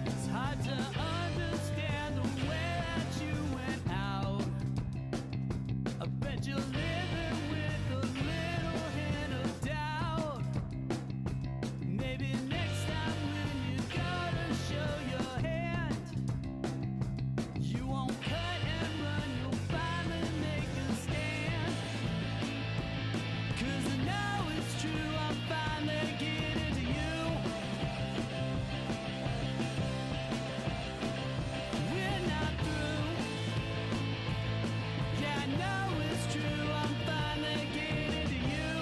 It's hard to understand the way that you went out. I bet you're living with a little hint of doubt. Maybe next time when you gotta show your hand, you won't cut and run, you'll finally make a stand. 'Cause I know it's true, I'm finally getting to you. We're not through. Yeah, I know it's true, I'm finally getting to you.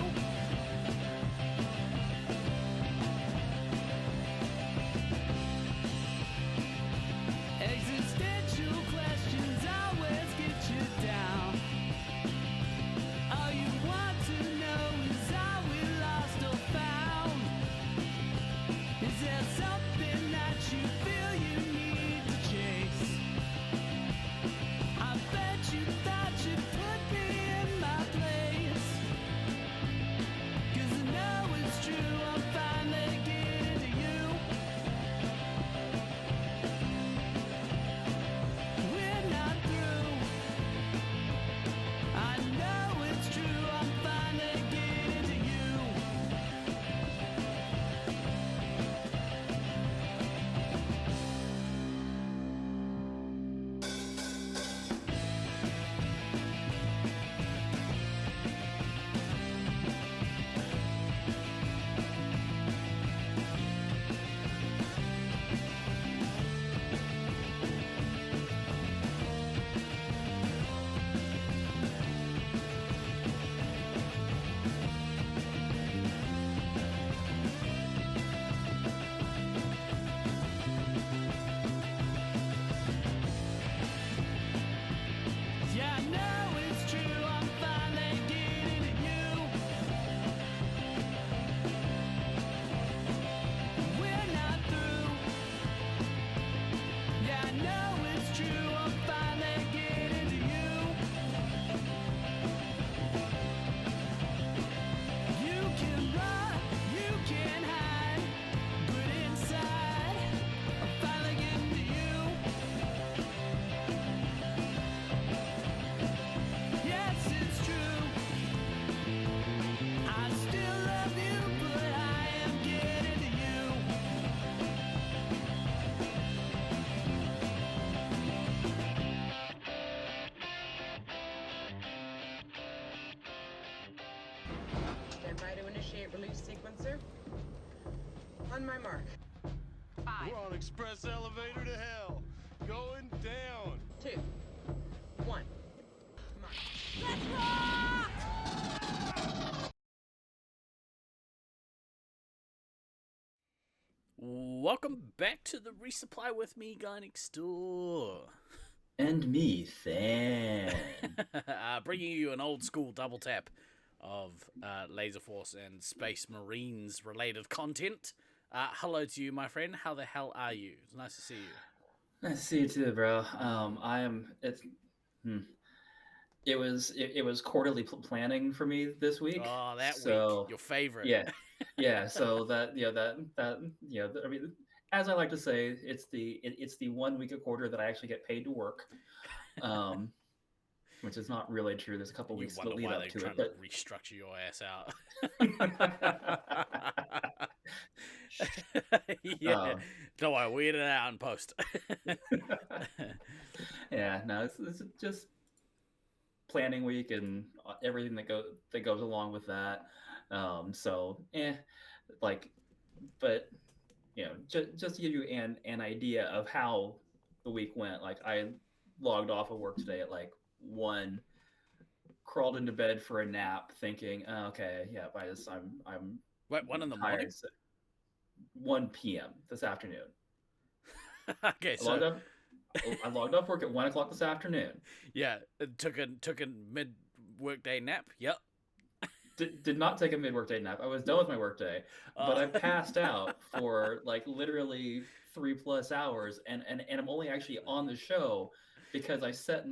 Existential questions always get you down. All you want to know is are we lost or found? Is there something that you feel you need to chase? I bet you thought you'd put me in my place. 'Cause I know it's true, I'm finally getting to you. We're not through. I know it's true, I'm finally getting to you. Yeah, I know it's true, I'm finally getting to you. We're not through. Yeah, I know it's true, I'm finally getting to you. You can run, you can hide, but inside, I'm finally getting to you. Yes, it's true. I still love you, but I am getting to you. Stand by to initiate release sequencer. On my mark. 5, We're on express elevator to hell. Going down. 2, 1. Mark. Welcome back to the Resupply with me, guy next door. And me, Than. Bringing you an old school double tap of Laser Force and Space Marines related content. Hello to you, my friend. How the hell are you? It's nice to see you. Nice to see you too, bro. I am. It was quarterly planning for me this week. Oh, that so, week, your favorite. Yeah. So that I mean, as I like to say, it's the 1 week a quarter that I actually get paid to work. Which is not really true. There's a couple You weeks that wonder lead why up they're to trying it, but to restructure your ass out. Yeah, don't worry, we'll get it out in post. yeah, no, it's just planning week and everything that goes along with that. But just to give you an idea of how the week went. Like I logged off of work today at like 1, crawled into bed for a nap, thinking, oh, okay, yeah, by this I'm Wait, 1 in the tired. morning? 1 p.m. this afternoon. Okay, so I logged off work at 1 o'clock this afternoon. yeah, took a mid workday nap. Yep. Did not take a mid workday nap. I was done with my workday, but I passed out for like literally 3+ hours, and I'm only actually on the show because I set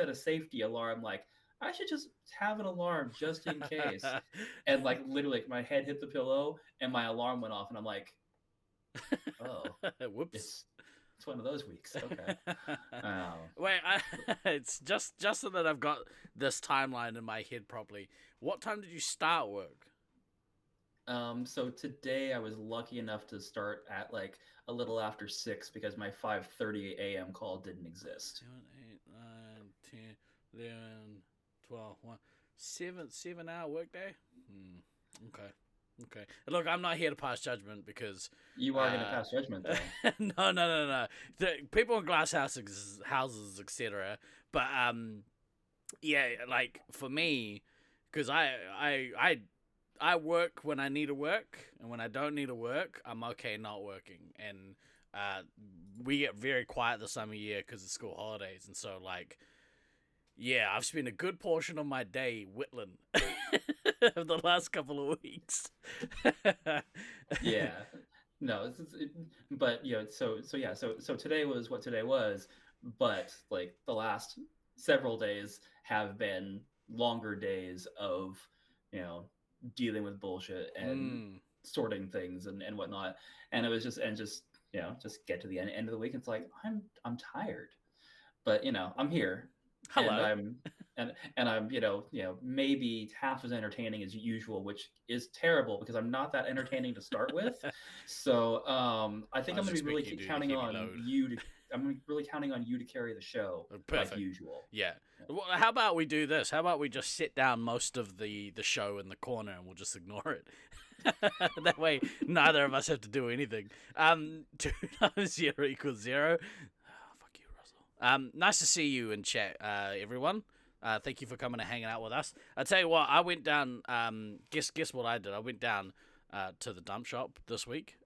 a safety alarm. Like I should just have an alarm just in case. And like literally, my head hit the pillow and my alarm went off, and I'm like, Oh, Whoops. it's one of those weeks. Okay. Oh. Wait, it's just so that I've got this timeline in my head properly. What time did you start work? So today I was lucky enough to start at like a little after 6 because my 5:30 a.m. call didn't exist. 7, 8, 9, 10, 11, 12, 1. 7 hour workday? Okay. Okay. Look, I'm not here to pass judgment because You are going to pass judgment though. no. The people in glass houses, etc. But yeah, like for me, because I work when I need to work, and when I don't need to work, I'm okay not working. And we get very quiet this time of year because of school holidays, and so like, yeah, I've spent a good portion of my day whittling of the last couple of weeks. Yeah. No, but so today was what today was, but like the last several days have been longer days of, dealing with bullshit and sorting things and whatnot. And it was just just get to the end of the week. It's like I'm tired, but I'm here. Hello. And I'm maybe half as entertaining as usual, which is terrible because I'm not that entertaining to start with. So I think I'm going to be really counting on you to. I'm really counting on you to carry the show like usual. Yeah. Well, how about we do this? How about we just sit down most of the show in the corner and we'll just ignore it. That way, neither of us have to do anything. 2 times 0 equals 0. Fuck you, Russell. Nice to see you in chat, everyone. Thank you for coming and hanging out with us. I tell you what, I went down. Guess what I did? I went down to the dump shop this week.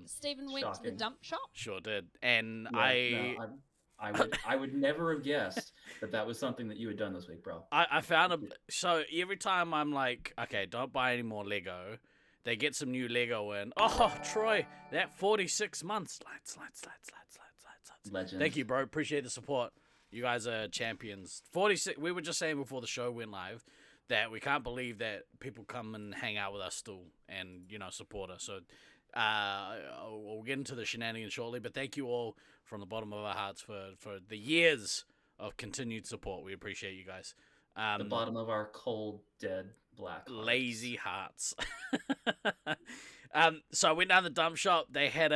Stephen went to the dump shop. Sure did, and I would never have guessed that was something that you had done this week, bro. I found so every time I'm like, okay, don't buy any more Lego. They get some new Lego in. Oh, Troy, that 46 months. Lights. Legend. Thank you, bro. Appreciate the support. You guys are champions. 46. We were just saying before the show went live that we can't believe that people come and hang out with us still and, support us. So we'll get into the shenanigans shortly, but thank you all from the bottom of our hearts for the years of continued support. We appreciate you guys. The bottom of our cold, dead, black hearts. Lazy hearts. So I went down the dump shop. They had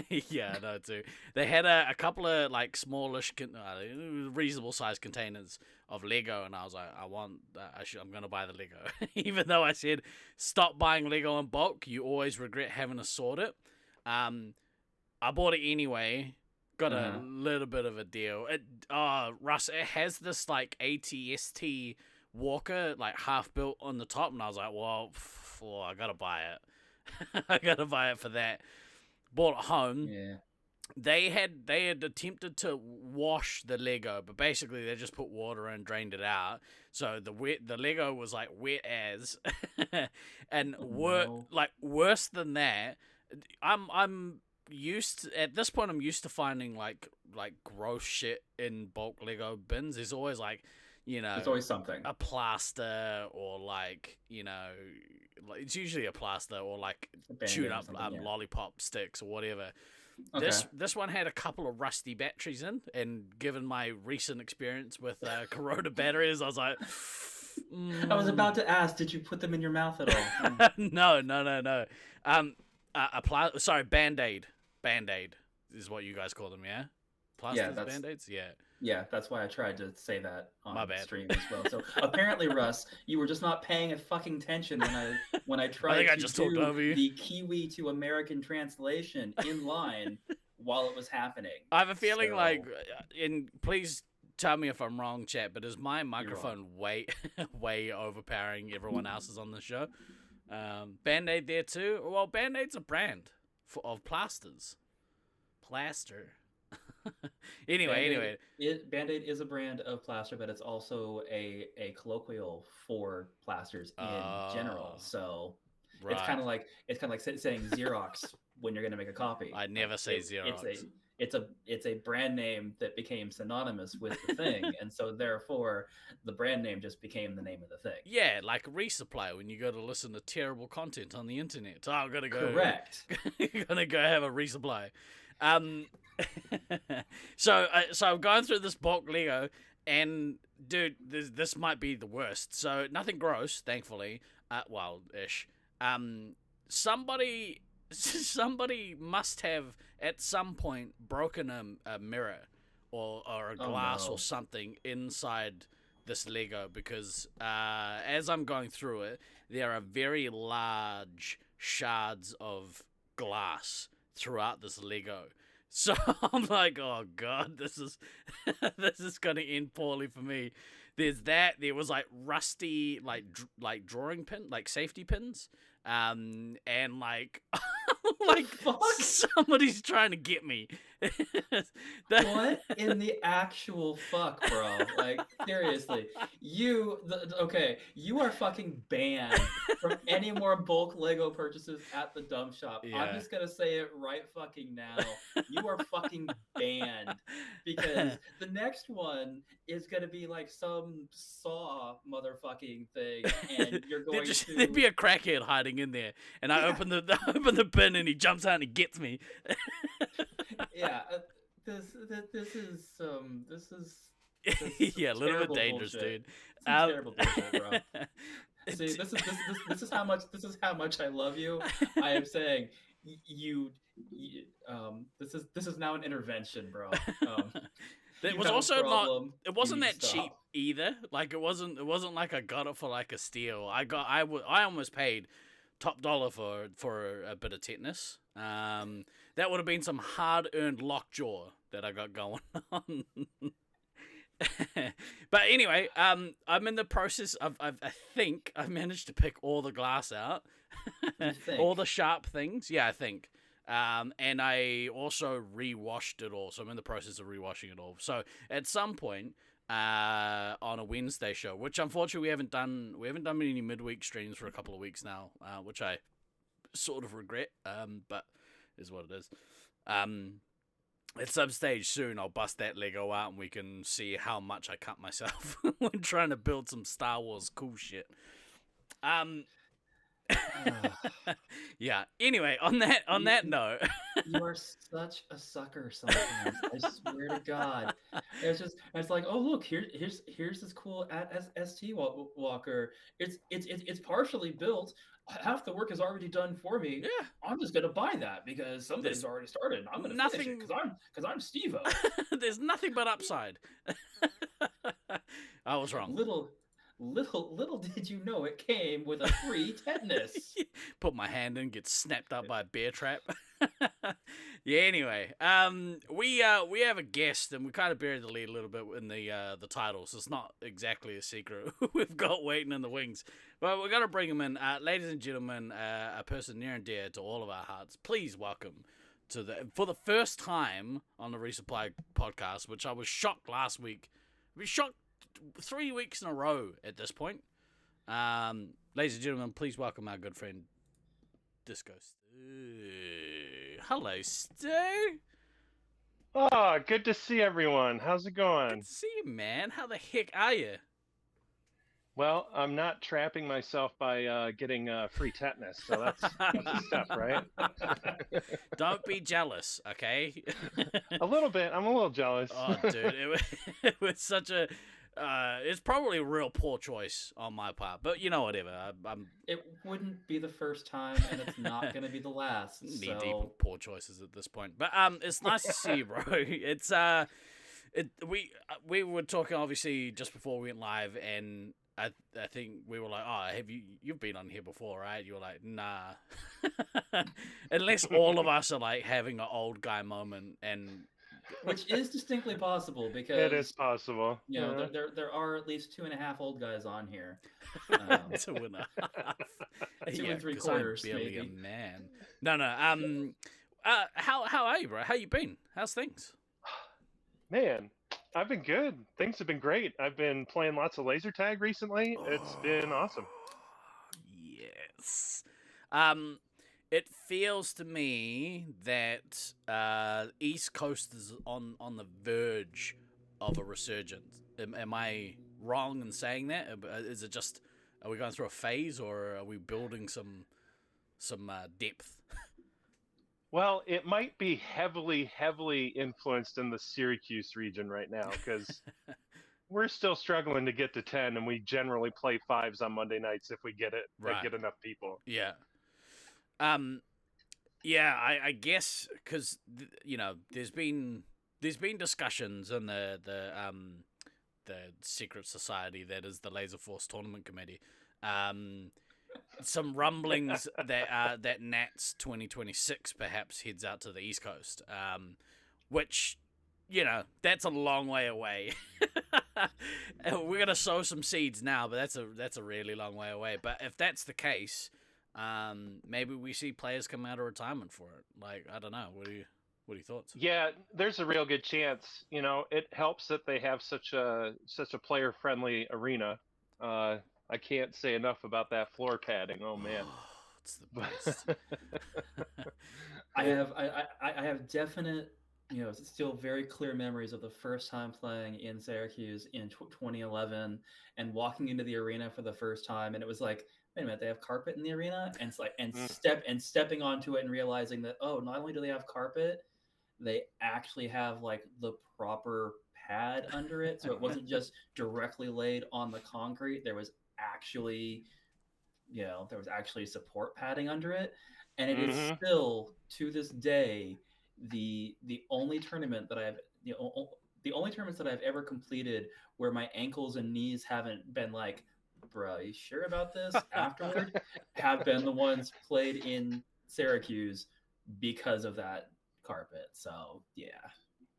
yeah, I know too. They had a couple of like smallish, reasonable sized containers of Lego, and I was like, I'm gonna buy the Lego, even though I said stop buying Lego in bulk. You always regret having to sort it. I bought it anyway. Got a little bit of a deal. Russ, it has this like ATST walker, like half built on the top, and I was like, well, I gotta buy it. I gotta buy it for that. Bought it home. Yeah. They had attempted to wash the Lego, but basically they just put water in, drained it out. So the Lego was like wet as, and worse than that. I'm used to, at this point. I'm used to finding like gross shit in bulk Lego bins. There's always like, there's always something. A plaster or like, it's usually a plaster or like chewed up lollipop sticks or whatever. Okay. This one had a couple of rusty batteries in, and given my recent experience with Corona batteries, I was like, I was about to ask, did you put them in your mouth at all? No. Band-Aid. Band-Aid is what you guys call them, yeah? Plasters, Band-Aids? Yeah. Yeah, that's why I tried to say that on My bad. Stream as well. So apparently, Russ, you were just not paying a fucking attention when I tried I just talked over you. The Kiwi to American translation in line while it was happening. I have a feeling and please tell me if I'm wrong, chat, but is my microphone way overpowering everyone else's on the show? Band-Aid there too? Well, Band-Aid's a brand of plasters. Plaster. Anyway. Band-Aid is a brand of plaster, but it's also a colloquial for plasters in general. So It's Right. kind of like saying Xerox when you're going to make a copy. I never say Xerox. It's a brand name that became synonymous with the thing, and so therefore the brand name just became the name of the thing. Yeah, like Resupply when you go to listen to terrible content on the internet. Oh, I'm gonna go. Correct. Gonna go have a resupply. So I'm going through this bulk Lego, and dude, this might be the worst. So nothing gross, thankfully. Well, ish. Somebody must have at some point broken a mirror or a glass or something inside this Lego, because as I'm going through it, there are very large shards of glass throughout this Lego. So I'm like, oh god, this is this is gonna end poorly for me. There's that. There was like rusty like drawing pin, like safety pins, and like like somebody's trying to get me. What in the actual fuck, bro? Like, seriously, okay, you are fucking banned from any more bulk Lego purchases at the dump shop. Yeah. I'm just gonna say it right fucking now. You are fucking banned, because the next one is gonna be like some Saw motherfucking thing, and you're going to. There'd be a crackhead hiding in there, and I open the bin, and he jumps out and he gets me. Yeah, this is yeah, a little bit dangerous, bullshit. dude. Terrible bullshit, bro. See, this is how much I love you. I am saying this is now an intervention, bro. It was also it wasn't that cheap either. Like it wasn't like I got it for like a steal. I almost paid top dollar for a bit of tetanus. That would have been some hard-earned lockjaw that I got going on. But anyway, I'm in the process of I think I've managed to pick all the glass out. All the sharp things. Yeah, I think. And I also re-washed it all, so I'm in the process of re-washing it all. So at some point on a Wednesday show, which unfortunately we haven't done any midweek streams for a couple of weeks now, which I sort of regret, but is what it is. At some stage soon, I'll bust that Lego out and we can see how much I cut myself when trying to build some Star Wars cool shit. Yeah. Anyway, on that note, you are such a sucker sometimes. I swear to God. It's like, oh look, here's this cool ST walker. It's partially built. Half the work is already done for me. Yeah. I'm just gonna buy that because something's already started. I'm gonna finish it because I'm Steve-O. There's nothing but upside. I was wrong. Little did you know it came with a free tetanus. Put my hand in, get snapped up by a bear trap. Yeah. Anyway, we have a guest, and we kind of buried the lead a little bit in the title, so it's not exactly a secret. We've got waiting in the wings, but we're gonna bring him in, ladies and gentlemen, a person near and dear to all of our hearts. Please welcome for the first time on the Resupply podcast, which I was shocked last week. I was shocked 3 weeks in a row at this point. Ladies and gentlemen, please welcome our good friend Disco Stu. Hello, Stu. Oh, good to see everyone. How's it going? Good to see you, man. How the heck are you? Well, I'm not trapping myself by getting free tetanus, so that's a step, right? Don't be jealous, okay? A little bit. I'm a little jealous. Oh, dude, it was such a... it's probably a real poor choice on my part, but you know, whatever. It wouldn't be the first time, and it's not going to be the last. Knee deep in poor choices at this point, but it's nice to see you, bro. It's we were talking obviously just before we went live, and I think we were like, oh, you've been on here before, right? You were like, nah. Unless all of us are like having an old guy moment, and which is distinctly possible because it is possible. You know, there are at least 2.5 old guys on here. 2.5. Two and 3/4, I'm barely maybe. a man. No. How are you, bro? How you been? How's things? Man, I've been good. Things have been great. I've been playing lots of laser tag recently. It's been awesome. Yes. It feels to me that East Coast is on the verge of a resurgence. Am I wrong in saying that? Is it just, are we going through a phase, or are we building some depth? Well, it might be heavily influenced in the Syracuse region right now because we're still struggling to get to 10, and we generally play 5s on Monday nights if we get it, Right. get enough people. Yeah. Yeah, I guess because there's been discussions in the secret society that is the Laser Force Tournament Committee. Some rumblings that Nats 2026 perhaps heads out to the East Coast, which, that's a long way away. We're gonna sow some seeds now, but that's a really long way away. But if that's the case, maybe we see players come out of retirement for it. Like, I don't know. What are your thoughts? Yeah, there's a real good chance. It helps that they have such a player-friendly arena. I can't say enough about that floor padding. Oh man, it's the best. I have definite, still very clear memories of the first time playing in Syracuse in 2011 and walking into the arena for the first time, and it was like, wait a minute, they have carpet in the arena, and it's like, stepping onto it and realizing that, oh, not only do they have carpet, they actually have like the proper pad under it, so it wasn't just directly laid on the concrete. There was actually support padding under it, and it is still to this day the only tournament that the only tournaments that I've ever completed where my ankles and knees haven't been like, bro, you sure about this? Afterward, have been the ones played in Syracuse because of that carpet. So yeah,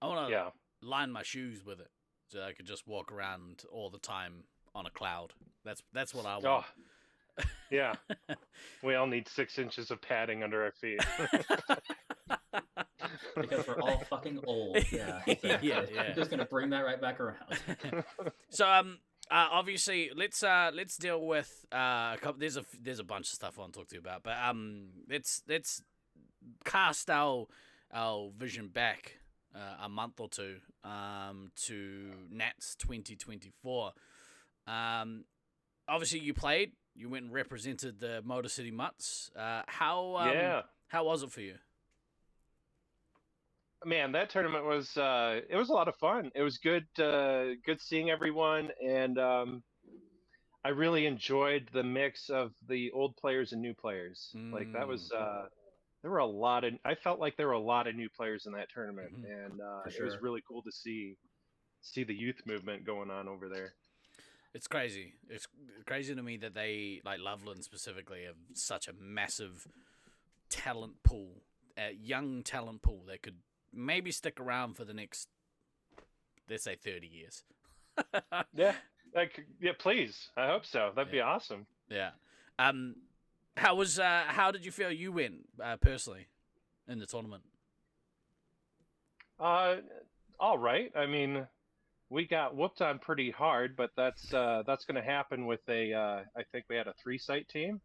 I want to line my shoes with it so I could just walk around all the time on a cloud. That's what I want. Oh, yeah. We all need 6 inches of padding under our feet. Because we're all fucking old. Yeah, exactly. yeah. I'm just gonna bring that right back around. So obviously let's deal with a couple. There's a bunch of stuff I want to talk to you about, but let's cast our vision back a month or two to Nats 2024. Obviously you went and represented the Motor City Mutts. How was it for you? Man, that tournament was it was a lot of fun. It was good seeing everyone, and I really enjoyed the mix of the old players and new players. Like that was there were I felt like there were a lot of new players in that tournament, and it was really cool to see the youth movement going on over there. It's crazy. It's crazy to me that they, like Loveland specifically, have such a massive talent pool, young talent pool that could maybe stick around for the next, let's say, 30 years. Yeah, please. I hope so. That'd be awesome. Yeah. How did you feel you went personally in the tournament? All right. I mean, we got whooped on pretty hard, but that's going to happen with I think we had a 3-site team.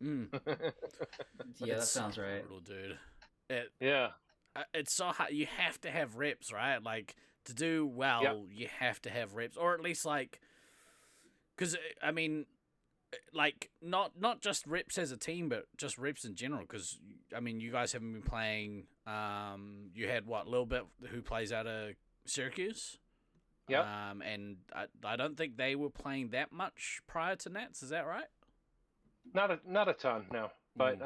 Yeah, that sounds right. Brutal, dude. It's so hard. You have to have reps, right? Like, to do well, you have to have reps, or at least like, because I mean, like not just reps as a team, but just reps in general. Because I mean, you guys haven't been playing. You had Little Bit, who plays out of Syracuse. Yeah. And I don't think they were playing that much prior to Nats. Is that right? Not a ton, no. But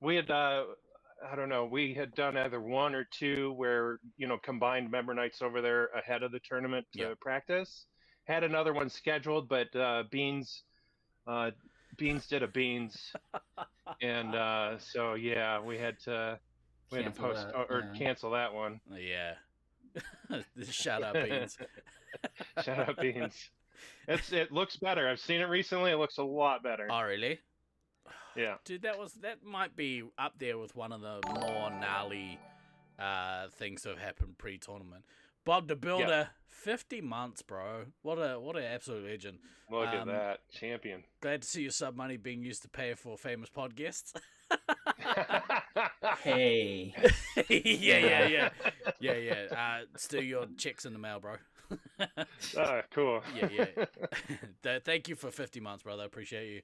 we had I don't know. We had done either 1 or 2 where combined member nights over there ahead of the tournament to practice. Had another one scheduled, but Beans did a Beans, and so yeah, we had to post or cancel that one. Yeah. Shout out Beans. Shout out Beans. It looks better. I've seen it recently. It looks a lot better. Oh, really? Yeah. Dude, that might be up there with one of the more gnarly things that have happened pre-tournament. Bob the Builder, 50 months, bro. What an absolute legend. Look at that. Champion. Glad to see your sub money being used to pay for famous pod guests. Hey. Yeah. Still your checks in the mail, bro. Cool. Yeah. Thank you for 50 months, brother. I appreciate you.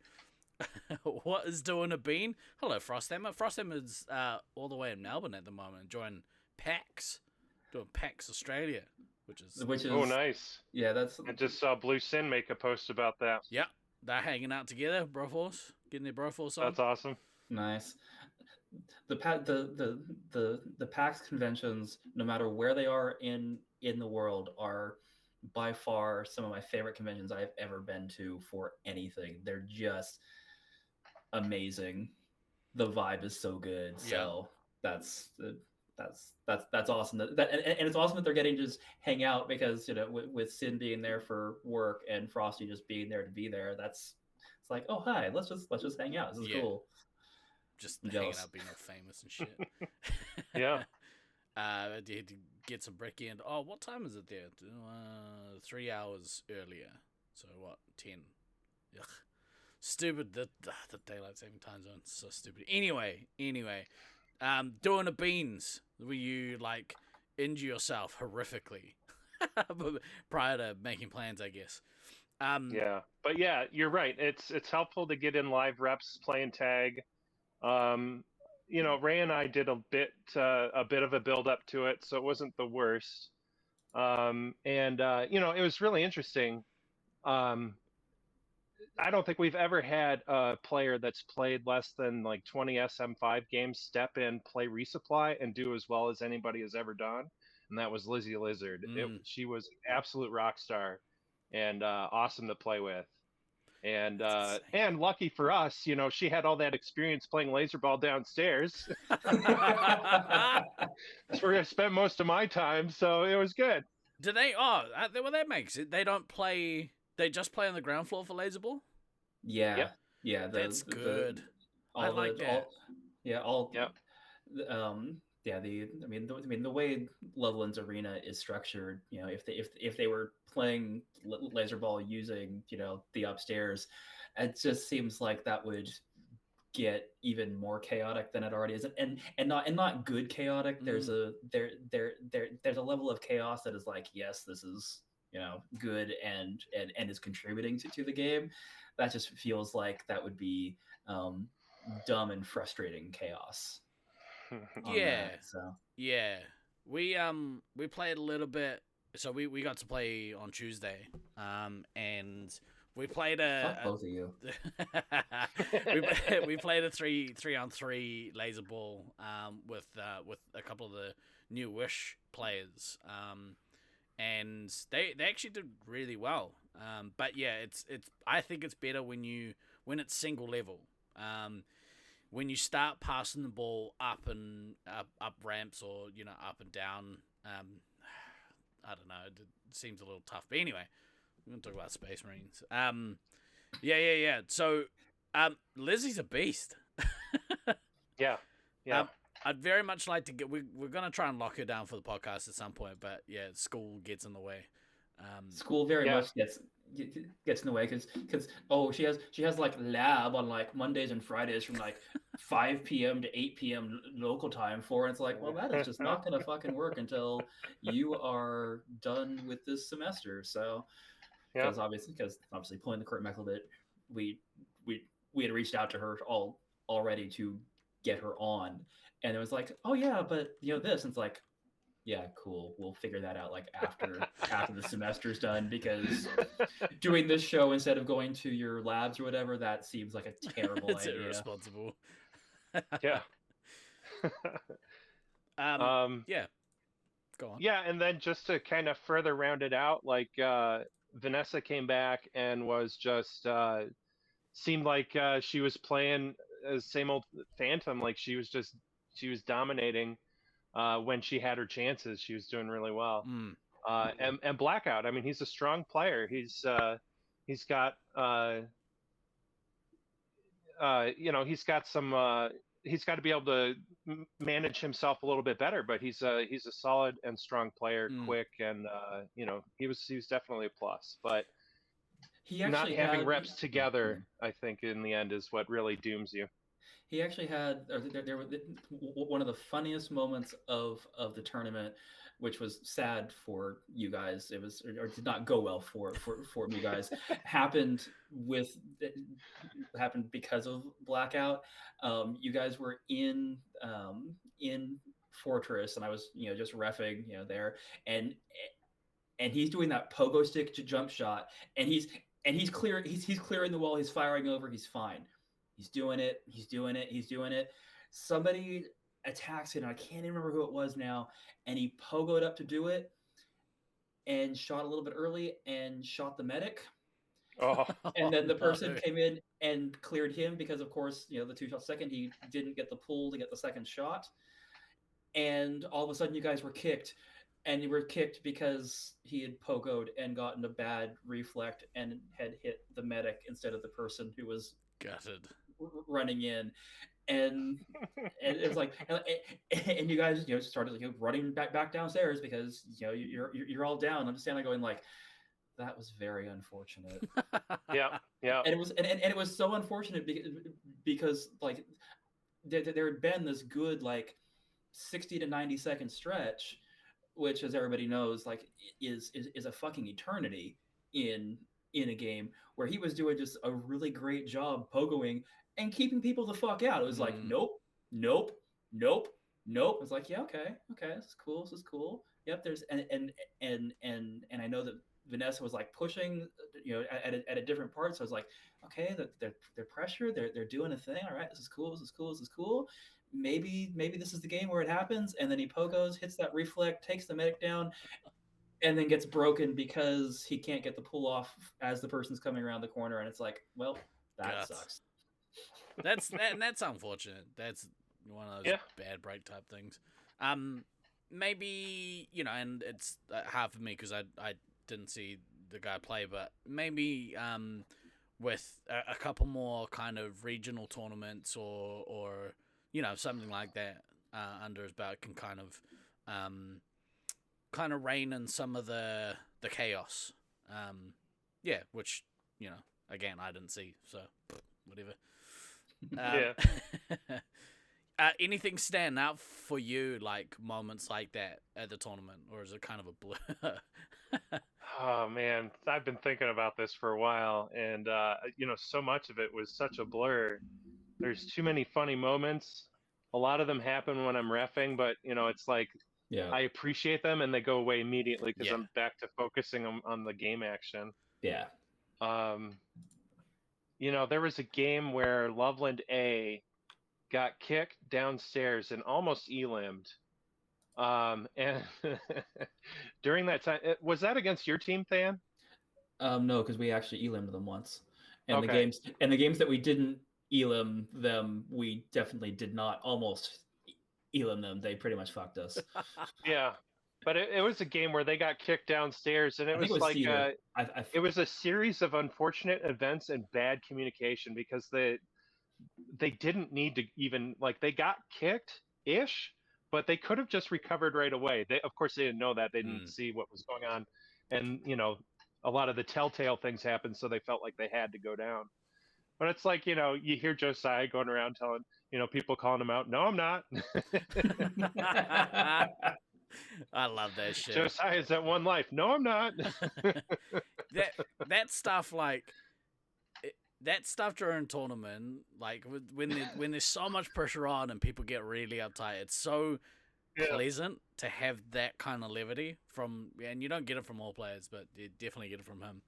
What is doing a bean? Hello, Frosthammer. Frosthammer's all the way in Melbourne at the moment, enjoying PAX, doing PAX Australia, which is oh, nice. Yeah, that's. I just saw Blue Sin make a post about that. Yeah, they're hanging out together, Broforce, getting their Broforce on. That's awesome. Nice. The PAX conventions, no matter where they are in the world, are by far some of my favorite conventions I've ever been to for anything. They're just amazing. The vibe is so good. So that's awesome. And it's awesome that they're getting to just hang out because with Sin being there for work and Frosty just being there to be there. It's like, oh hi, let's just hang out. This is cool. Just hanging out, being all famous and shit. Yeah. I had to get some brick in. Oh, what time is it there? 3 hours earlier. So what? 10. Ugh. Stupid. The daylight saving time zone. So stupid. Anyway. Doing the beans. Were you like injure yourself horrifically prior to making plans? I guess. Yeah, but yeah, you're right. It's helpful to get in live reps, playing tag. Ray and I did a bit of a build up to it, so it wasn't the worst. It was really interesting. I don't think we've ever had a player that's played less than like 20 SM5 games step in, play Resupply, and do as well as anybody has ever done. And that was Lizzie Lizard. She was an absolute rock star and awesome to play with. And lucky for us, she had all that experience playing laser ball downstairs. That's where I spent most of my time, so it was good. Do they? Oh, well, that makes it. They don't play. They just play on the ground floor for laser ball. Yeah, that's good. I like that. The way Loveland's arena is structured, if they were playing laser ball using the upstairs, it just seems like that would get even more chaotic than it already is, and not good chaotic. There's a level of chaos that is like, yes, this is good and is contributing to the game. That just feels like that would be dumb and frustrating chaos. We played a little bit. So we got to play on Tuesday, and we played Fuck both of you. we played a 3-on-3 laser ball with a couple of the new Wish players, and they actually did really well. But yeah, it's I think it's better when it's single level. When you start passing the ball up and up ramps or up and down, I don't know, it seems a little tough. But anyway, we're gonna talk about Space Marines. Yeah. So, Lizzie's a beast. Yeah. I'd very much like to get. We're gonna try and lock her down for the podcast at some point, but yeah, school gets in the way. School very much gets in the way because she has like lab on like Mondays and Fridays from like 5 p.m. to 8 p.m. local time and it's like, well, that is just not gonna fucking work until you are done with this semester. So because obviously pulling the curtain back a little bit, we had reached out to her already to get her on, and it was like, oh yeah, but this, and it's like, yeah, cool. We'll figure that out like after the semester's done, because doing this show instead of going to your labs or whatever, that seems like a terrible it's idea. Irresponsible. Yeah. Yeah. Go on. Yeah, and then just to kind of further round it out, like Vanessa came back and was just seemed like she was playing same old Phantom. Like she was dominating. When she had her chances, she was doing really well. And Blackout, I mean, he's a strong player. He's got he's got some he's got to be able to manage himself a little bit better. But he's a solid and strong player, quick, and he was definitely a plus. But He not actually having had reps together, I think, in the end, is what really dooms you. He actually had one of the funniest moments of the tournament, which was sad for you guys. It was or did not go well for you guys. happened with happened because of blackout. You guys were in Fortress, and I was just reffing there, and he's doing that pogo stick to jump shot, and he's clear. He's clearing the wall. He's firing over. He's fine. He's doing it. He's doing it. He's doing it. Somebody attacks him. I can't even remember who it was now. And he pogoed up to do it and shot a little bit early and shot the medic. Oh, and then the person came in and cleared him because, of course, the 2 shots second, he didn't get the pull to get the second shot. And all of a sudden, you guys were kicked. And you were kicked because he had pogoed and gotten a bad reflect and had hit the medic instead of the person who was gutted running in. And it was like, and you guys started running back downstairs because you're all down. I'm just standing there going like, that was very unfortunate. yeah. And it was so unfortunate because like there had been this good 60 to 90 second stretch, which, as everybody knows, is a fucking eternity in a game, where he was doing just a really great job pogoing and keeping people the fuck out. It was like, nope. It's like, yeah, okay, this is cool. Yep, there's and I know that Vanessa was pushing, at a different part. So I was like, okay, they're pressure, they're doing a thing. All right, this is cool. Maybe this is the game where it happens. And then he pogos, hits that reflect, takes the medic down, and then gets broken because he can't get the pull off as the person's coming around the corner. And it's like, well, that sucks. That's unfortunate. That's one of those bad break type things. Maybe, and it's hard for me because I didn't see the guy play, but maybe with a couple more kind of regional tournaments or something like that under his belt can kind of rein in some of the chaos. Which again, I didn't see, so whatever. Anything stand out for you, moments like that at the tournament, or is it kind of a blur? Oh man, I've been thinking about this for a while, and so much of it was such a blur. There's too many funny moments. A lot of them happen when I'm reffing, but it's like, I appreciate them and they go away immediately because I'm back to focusing on the game action. Yeah. There was a game where Loveland A got kicked downstairs and almost elimed. And during that time, was that against your team, Than? No, because we actually elimed them once. And okay. the games that we didn't elim them, we definitely did not almost elim them. They pretty much fucked us. Yeah. But it was a game where they got kicked downstairs, and it was like it was a series of unfortunate events and bad communication because they didn't need to even they got kicked-ish, but they could have just recovered right away. Of course, they didn't know that. They didn't see what was going on, and a lot of the telltale things happened, so they felt like they had to go down. But it's like, you hear Josiah going around telling, people calling him out. No, I'm not. I love that shit. Josiah's at one life. No, I'm not. that stuff that stuff during tournament, when there's so much pressure on and people get really uptight, it's so pleasant to have that kind of levity and you don't get it from all players, but you definitely get it from him.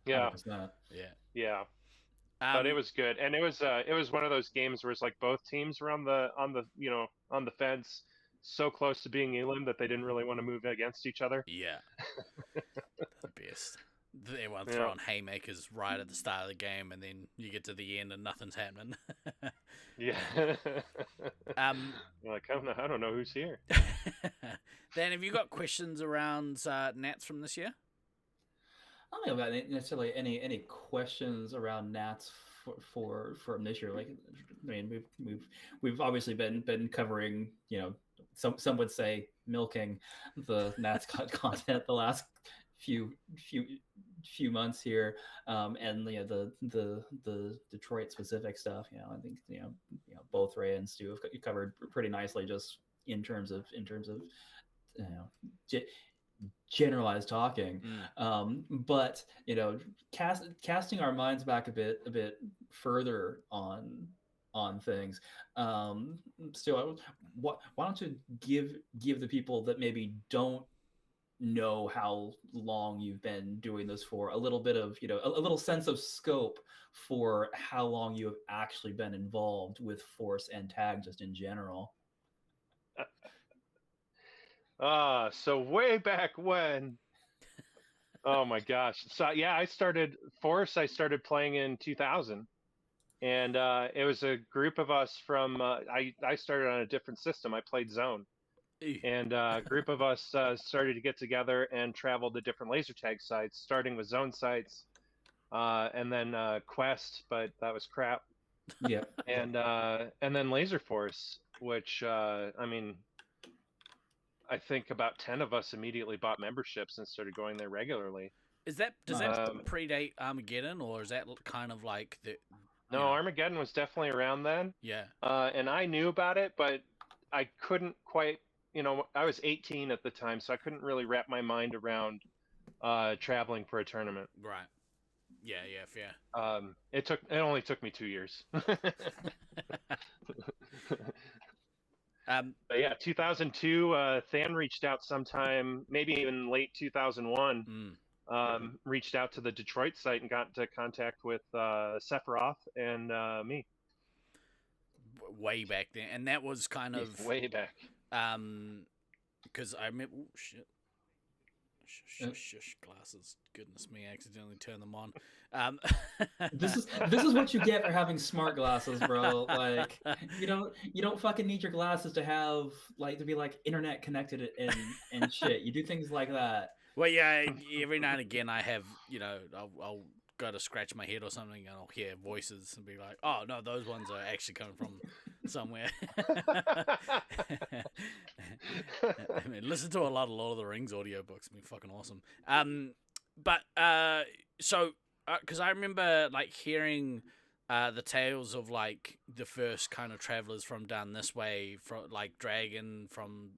Yeah. 100%. Yeah. But it was good, and it was one of those games where it's like both teams were on the fence, so close to being elim that they didn't really want to move against each other. Yeah, the best. Everyone throwing haymakers right at the start of the game, and then you get to the end and nothing's happening. Yeah. Like, I don't know who's here. Dan, have you got questions around Nats from this year? I don't know about necessarily any questions around Nats for him this year. Like, I mean, we've obviously been covering, some would say milking the Nats content the last few months here, and the Detroit specific stuff. I think both Ray and Stu have covered pretty nicely, just in terms of generalized talking. But casting our minds back a bit further on things. Still, why don't you give the people that maybe don't know how long you've been doing this for a little bit of a little sense of scope for how long you have actually been involved with Force and Tag just in general. So way back when. Oh my gosh. So yeah, I started playing in 2000, and it was a group of us from I started on a different system. I played Zone. And a group of us started to get together and travel to different laser tag sites, starting with Zone sites, and then Quest, but that was crap. Yeah. And then Laser Force, which I mean, I think about 10 of us immediately bought memberships and started going there regularly. Does that predate Armageddon, or is that kind of like the? No, Armageddon was definitely around then. Yeah. And I knew about it, but I couldn't quite. I was 18 at the time, so I couldn't really wrap my mind around traveling for a tournament. Right. Yeah, fair. It only took me 2 years. But yeah, 2002, Than reached out sometime, maybe even late 2001. Reached out to the Detroit site and got into contact with Sephiroth and me. Way back then, and that was kind of way back. Because I remember. Oh shit! Shush, glasses. Goodness me, I accidentally turned them on. This is what you get for having smart glasses, bro. Like, you don't fucking need your glasses to have to be internet connected and shit. You do things like that. Well, yeah. Every now and again, I have I'll go to scratch my head or something, and I'll hear voices and be like, "Oh no, those ones are actually coming from somewhere." I mean, listen to a lot of Lord of the Rings audiobooks. I mean, fucking awesome. But so because I remember hearing the tales of the first kind of travelers from down this way, from Dragon from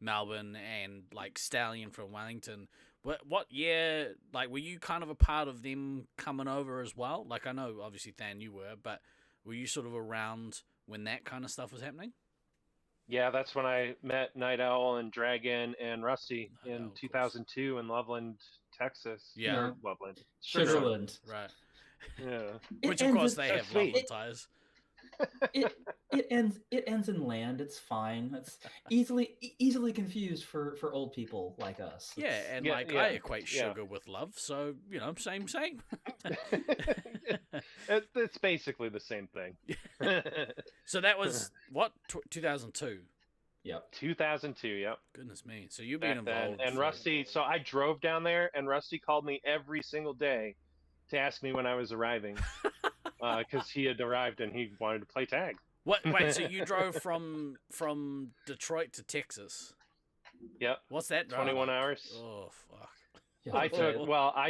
Melbourne, and Stallion from Wellington. What year, were you kind of a part of them coming over as well? I know, obviously, Than, you were, but were you sort of around when that kind of stuff was happening? Yeah, that's when I met Night Owl and Dragon and Rusty in 2002 in Loveland, Texas. Yeah. Loveland. Sugarland. Right. Yeah. Which, of course, they have Loveland ties. It ends in land. It's fine. It's easily confused for old people like us. Yeah, and I equate sugar with love, so same. It's basically the same thing. So that was what 2002. Yep. 2002. Yep. Goodness me. So you've been involved. And Rusty. So I drove down there, and Rusty called me every single day to ask me when I was arriving. Because he had arrived and he wanted to play tag. What? Wait, so you drove from Detroit to Texas? Yep. What's that? 21 hours. Oh fuck. Yeah, I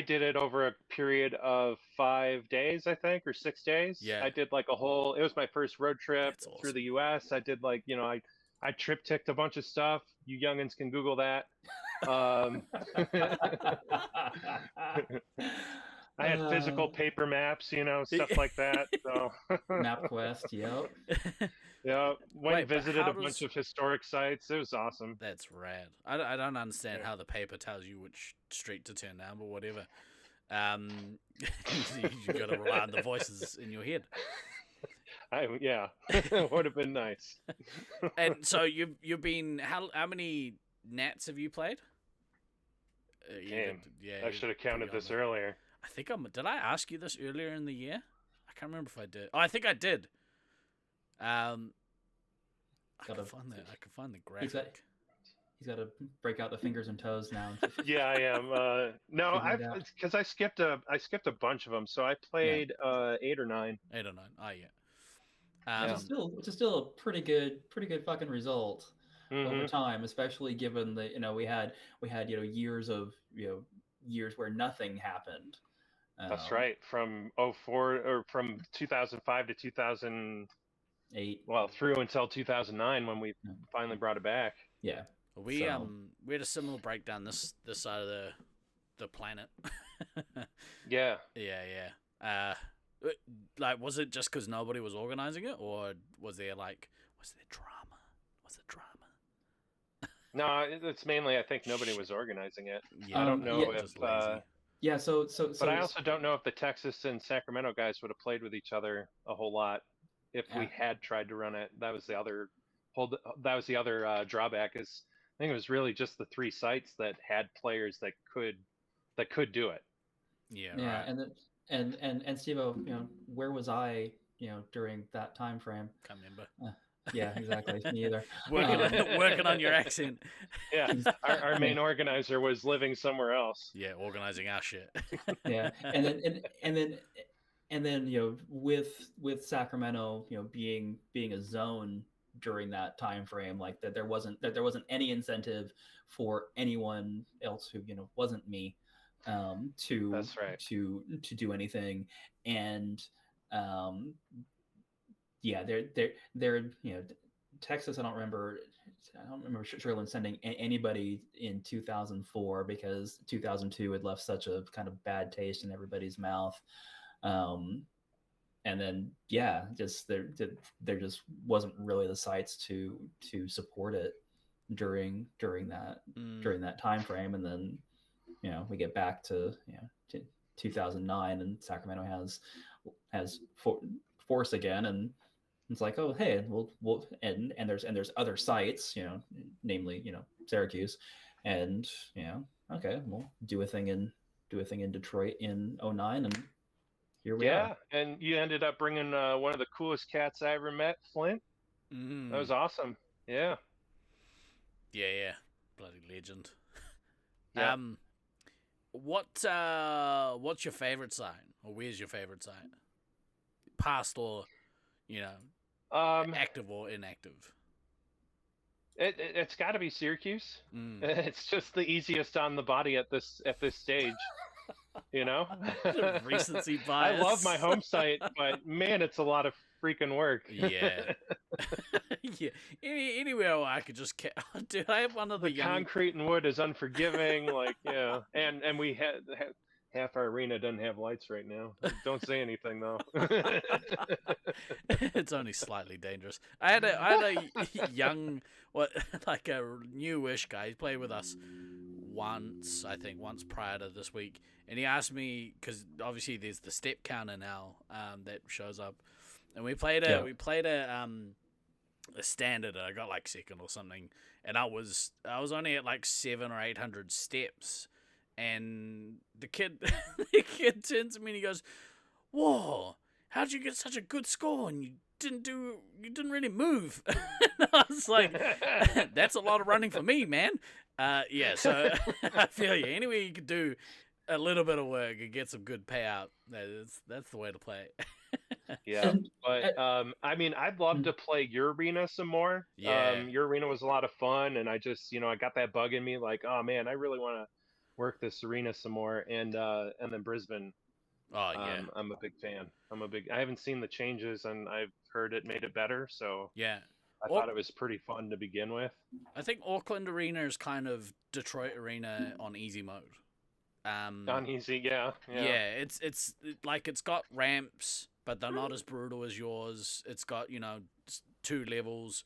did it over a period of 5 days, I think, or 6 days. Yeah. I did it was my first road trip awesome. through the U.S. I did I trip-ticked a bunch of stuff. You youngins can Google that. I had physical paper maps, stuff like that. So MapQuest, yep. Yeah, visited a bunch of historic sites. It was awesome. That's rad. I don't understand how the paper tells you which street to turn down, but whatever. You got to rely on the voices in your head. It would have been nice. And so you've been how many Nats have you played? I should have counted this earlier. I think did I ask you this earlier in the year? I can't remember if I did. Oh, I think I did. I can find the graphic. he's got to break out the fingers and toes now. Yeah, I am. No, Figure I've it out. because I skipped a bunch of them, so I played 8 or 9. 8 or 9. Oh yeah. Which is still a pretty good fucking result over Mm-hmm. time, especially given that we had years of years where nothing happened. That's right. From 04 or from 2005 to 2008. Well, through until 2009 when we finally brought it back. Yeah. We had a similar breakdown this side of the planet. Yeah. Yeah. Like, was it just because nobody was organizing it, or was there drama? Was there drama? No, it's mainly I think nobody was organizing it. Yeah, I don't know just lazy. Yeah, so but I also don't know if the Texas and Sacramento guys would have played with each other a whole lot if we had tried to run it. That was the other drawback. Is I think it was really just the 3 sites that had players that could do it. Yeah. Yeah, Right. and Steve-O, where was I, during that time frame? Can't remember. Yeah, exactly. Me either. Working on your accent. Yeah, our main organizer was living somewhere else. Yeah, organizing our shit. Yeah, and then with Sacramento, being a zone during that time frame, like that there wasn't any incentive for anyone else who wasn't me to That's right. to do anything, and yeah, they're Texas. I don't remember Sherlin sending anybody in 2004 because 2002 had left such a kind of bad taste in everybody's mouth. And then just there just wasn't really the sites to support it during that time frame. And then we get back to 2009 and Sacramento has force again, and it's like, oh hey, we'll and there's other sites, namely Syracuse, and okay, we'll do a thing in Detroit in 2009, and here we are. Yeah, and you ended up bringing one of the coolest cats I ever met, Flint. That was awesome. Yeah. Yeah. Bloody legend. Yeah. What's your favorite site, or where's your favorite site? Past or active or inactive? It's got to be Syracuse. It's just the easiest on the body at this stage. Recency bias. I love my home site, but man, it's a lot of freaking work. Yeah. Yeah. Anywhere I could just dude, I have one of the concrete and wood is unforgiving. Like, yeah, and we had half our arena doesn't have lights right now. Don't say anything though. It's only slightly dangerous. I had a young, like a newish guy. He played with us once prior to this week, and he asked me, because obviously there's the step counter now that shows up, and we played a standard. I got like second or something, and I was only at like 700 or 800 steps. And the kid turns to me and he goes, "Whoa, how'd you get such a good score? And you didn't really move." And I was like, "That's a lot of running for me, man." Yeah, so I feel you. Anyway, you could do a little bit of work and get some good payout. That's the way to play it. Yeah, but I mean, I'd love to play your arena some more. Yeah, your arena was a lot of fun, and I just, I got that bug in me, like, oh man, I really want to work this arena some more, and then Brisbane. Oh yeah, I'm a big fan. I haven't seen the changes, and I've heard it made it better. So yeah, I thought it was pretty fun to begin with. I think Auckland Arena is kind of Detroit Arena on easy mode. On easy, yeah. Yeah, it's like it's got ramps, but they're not as brutal as yours. It's got 2 levels,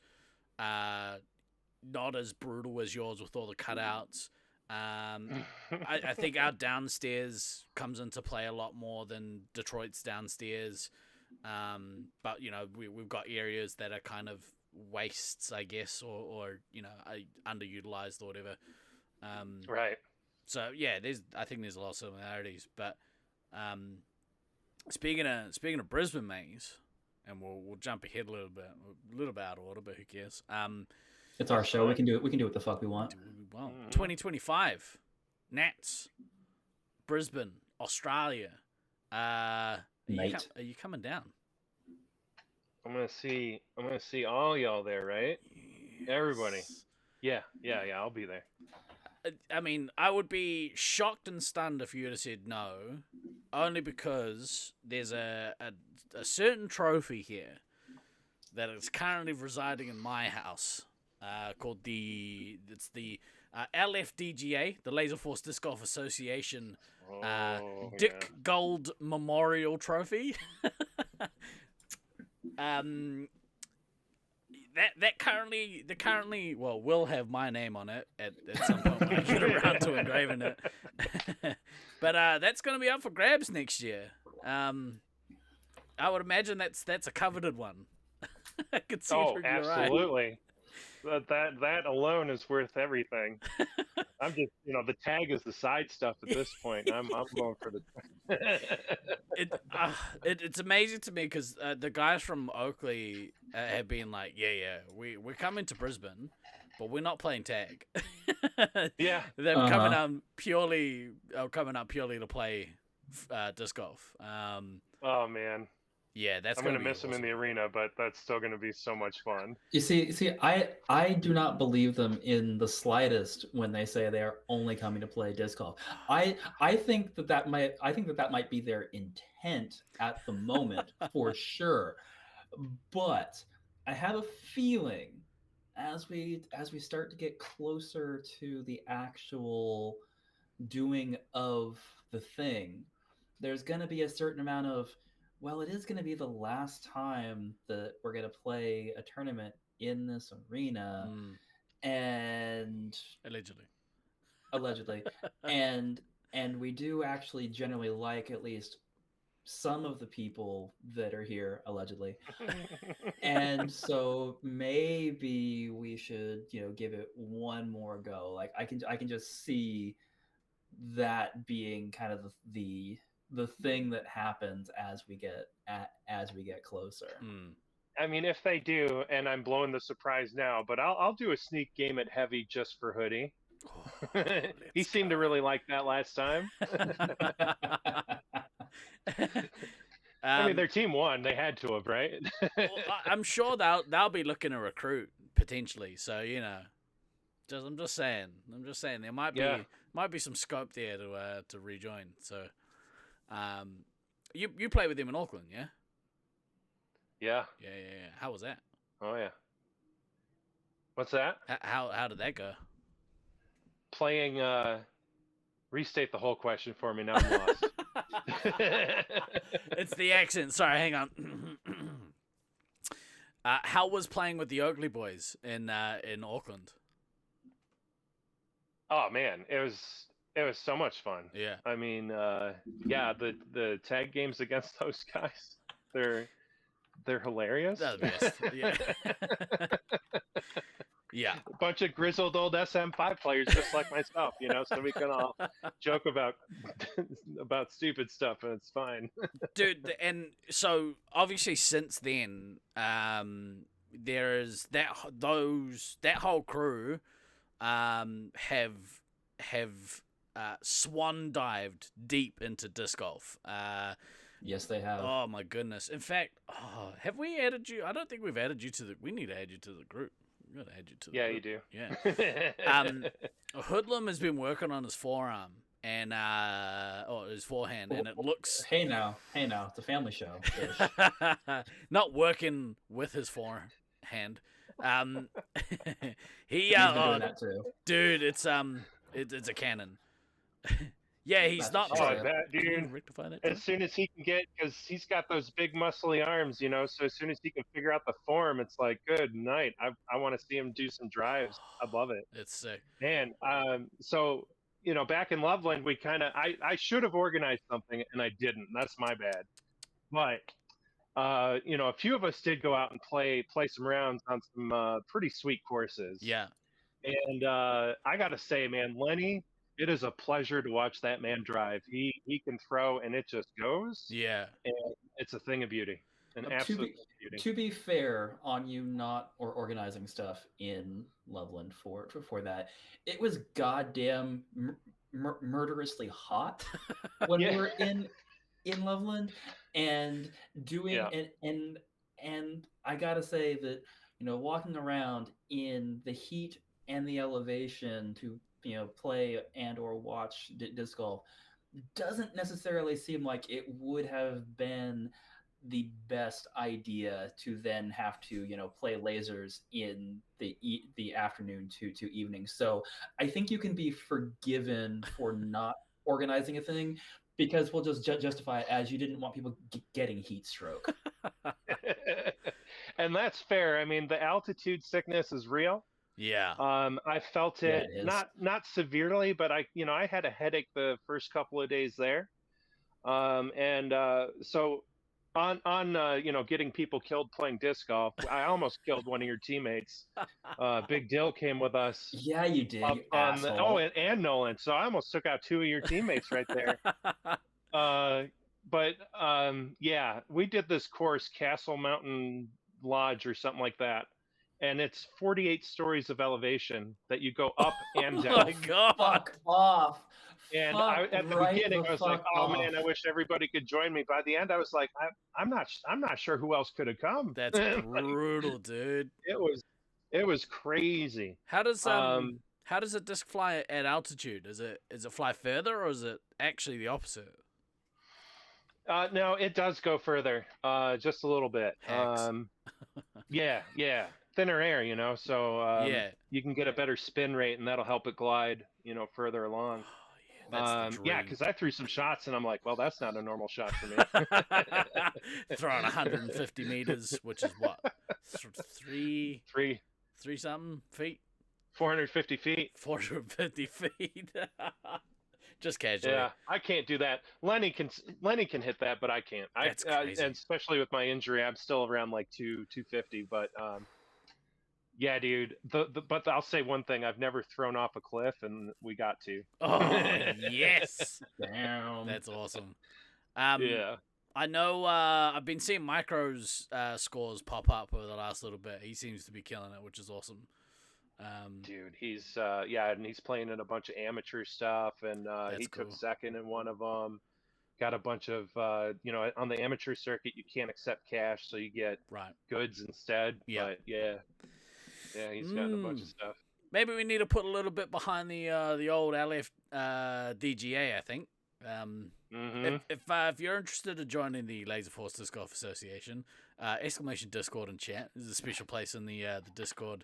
not as brutal as yours with all the cutouts. I think our downstairs comes into play a lot more than Detroit's downstairs. But we've got areas that are kind of wastes, I guess, or underutilized or whatever. Right. So yeah, I think there's a lot of similarities. But speaking of Brisbane maze, and we'll jump ahead a little bit out of order, but who cares? It's our That's show. We fine. can do it. We can do what the fuck we want. Well, Mhm. 2025, Nats, Brisbane, Australia. Are Night. you coming down? I'm gonna see all y'all there, right? Everybody. Yes. Yeah. I'll be there. I mean, I would be shocked and stunned if you had said no, only because there's a certain trophy here that is currently residing in my house, called the LFDGA, the Laser Force Disc Golf Association, Dick Gold Memorial Trophy. That currently will have my name on it at some point when I get around to engraving it. But that's going to be up for grabs next year. I would imagine that's a coveted one. I could see Oh, through your eye. absolutely. That alone is worth everything. I'm just, the tag is the side stuff at this point. I'm going for the. It's amazing to me because the guys from Oakley have been like, yeah, we're coming to Brisbane, but we're not playing tag. Yeah. They're coming up purely to play disc golf. Oh man. Yeah, that's I'm gonna gonna miss them in the arena, but that's still gonna be so much fun. You see, I do not believe them in the slightest when they say they are only coming to play disc golf. I think that might be their intent at the moment for sure. But I have a feeling as we start to get closer to the actual doing of the thing, there's going to be a certain amount of, well, it is going to be the last time that we're going to play a tournament in this arena, and allegedly, and we do actually generally like at least some of the people that are here allegedly. And so maybe we should, give it one more go. Like I can just see that being kind of the thing that happens as we get closer. I mean, if they do, and I'm blowing the surprise now, but I'll do a sneak game at heavy just for Hoodie. He seemed to really like that last time. I mean, their team won. They had to have, right? Well, I'm sure they'll be looking to recruit potentially. So I'm just saying there might be some scope there to rejoin. So, you play with them in Auckland, yeah? Yeah. How was that? Oh yeah. What's that? How did that go? Playing. Restate the whole question for me. Now I'm lost. It's the accent. Sorry, hang on. How was playing with the Oakley boys in Auckland? Oh man, it was so much fun. Yeah. I mean, the tag games against those guys, they're hilarious. That's the best. Yeah. Yeah. A bunch of grizzled old SM5 players just like myself, so we can all joke about stupid stuff and it's fine. Dude, and so obviously since then, there's that whole crew have swan dived deep into disc golf. Yes, they have. Oh my goodness. In fact, have we added you? I don't think we've added you to the. We need to add you to the group. We gotta add you to the Yeah, group. you do. Yeah. Hoodlum has been working on his forearm and his forehand, and it looks. Hey now, it's a family show. Not working with his forehand. He's been doing that too. Dude, it's a cannon. Yeah, he's not Oh, trying. that dude. Rectify that. As soon as he can get, because he's got those big muscly arms, so as soon as he can figure out the form, it's like, good night. I want to see him do some drives. I love it. It's sick. Man, so, back in Loveland, we kind of, I should have organized something, and I didn't. That's my bad. But, a few of us did go out and play some rounds on some pretty sweet courses. Yeah. And I got to say, man, Lenny, it is a pleasure to watch that man drive. He can throw, and it just goes. Yeah. And it's a thing of beauty. An To absolute be beauty. to be fair on you not or organizing stuff in Loveland for that, it was goddamn murderously hot when we Yeah. were in Loveland and doing Yeah. and I gotta say that walking around in the heat and the elevation to play and or watch disc golf doesn't necessarily seem like it would have been the best idea to then have to play lasers in the afternoon to evening. So I think you can be forgiven for not organizing a thing because we'll just justify it as you didn't want people getting heat stroke. And that's fair. I mean, the altitude sickness is real. Yeah. I felt Yeah, it it is. not severely, but I had a headache the first couple of days there. And so on getting people killed playing disc golf, I almost killed one of your teammates. Big Dill came with us Yeah, you did, up you on the asshole. and Nolan, so I almost took out two of your teammates right there. Uh, but yeah, we did this course, Castle Mountain Lodge or something like that, and it's 48 stories of elevation that you go up and Oh down. my god. Fuck off. And Fuck at the right beginning, the I was like, fuck "Oh off. man, I wish everybody could join me." By the end, I was like, I'm not sure who else could have come." That's Like, brutal, dude. it was crazy. How does Um, how does a disc fly at altitude? Is it fly further or is it actually the opposite? no, it does go further, just a little bit. Hacks. Yeah, thinner air, so Yeah. you can get a better spin rate, and that'll help it glide, further along. Oh, yeah, that's the Yeah, dream. because I threw some shots, and I'm like, well, that's not a normal shot for me. Throwing 150 meters, which is what, three Three, something feet, 450 feet. 450 feet. Just casually. Yeah, I can't do that. Lenny can hit that, but I can't. That's crazy. And especially with my injury, I'm still around like 250. But yeah, dude. But I'll say one thing: I've never thrown off a cliff, and we got to. Oh yes, Damn. that's awesome. Yeah. I know. I've been seeing Micro's scores pop up over the last little bit. He seems to be killing it, which is awesome. Dude, he's and he's playing in a bunch of amateur stuff, and he cool. took second in one of them. Got a bunch of on the amateur circuit you can't accept cash, so you get Right. goods instead. Yeah. But yeah, he's gotten a bunch of stuff. Maybe we need to put a little bit behind the old LF DGA. I think. If you're interested in joining the Laser Force Disc Golf Association, exclamation Discord and chat. There's a special place in the Discord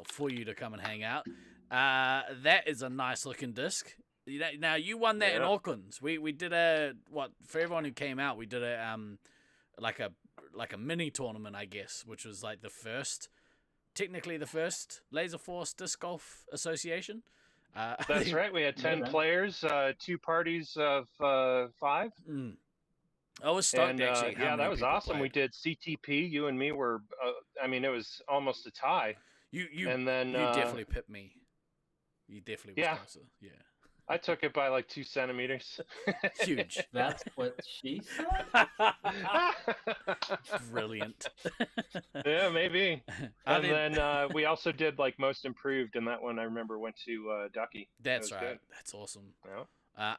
for you to come and hang out. That is a nice looking disc. Now you won that in Auckland. We did for everyone who came out. We did like a mini tournament, I guess, which was like technically the first Laser Force Disc Golf Association. That's right. We had 10 players, 2 parties of 5. I was stoked, actually. Yeah, that was awesome. We did CTP. You and me were, it was almost a tie. And then you definitely pipped me. You definitely was closer. Yeah. I took it by like 2 centimeters. Huge. That's what she said? Brilliant. Yeah, maybe. And then we also did like most improved, and that one I remember went to Ducky. That's that right. Good. That's awesome. Yeah.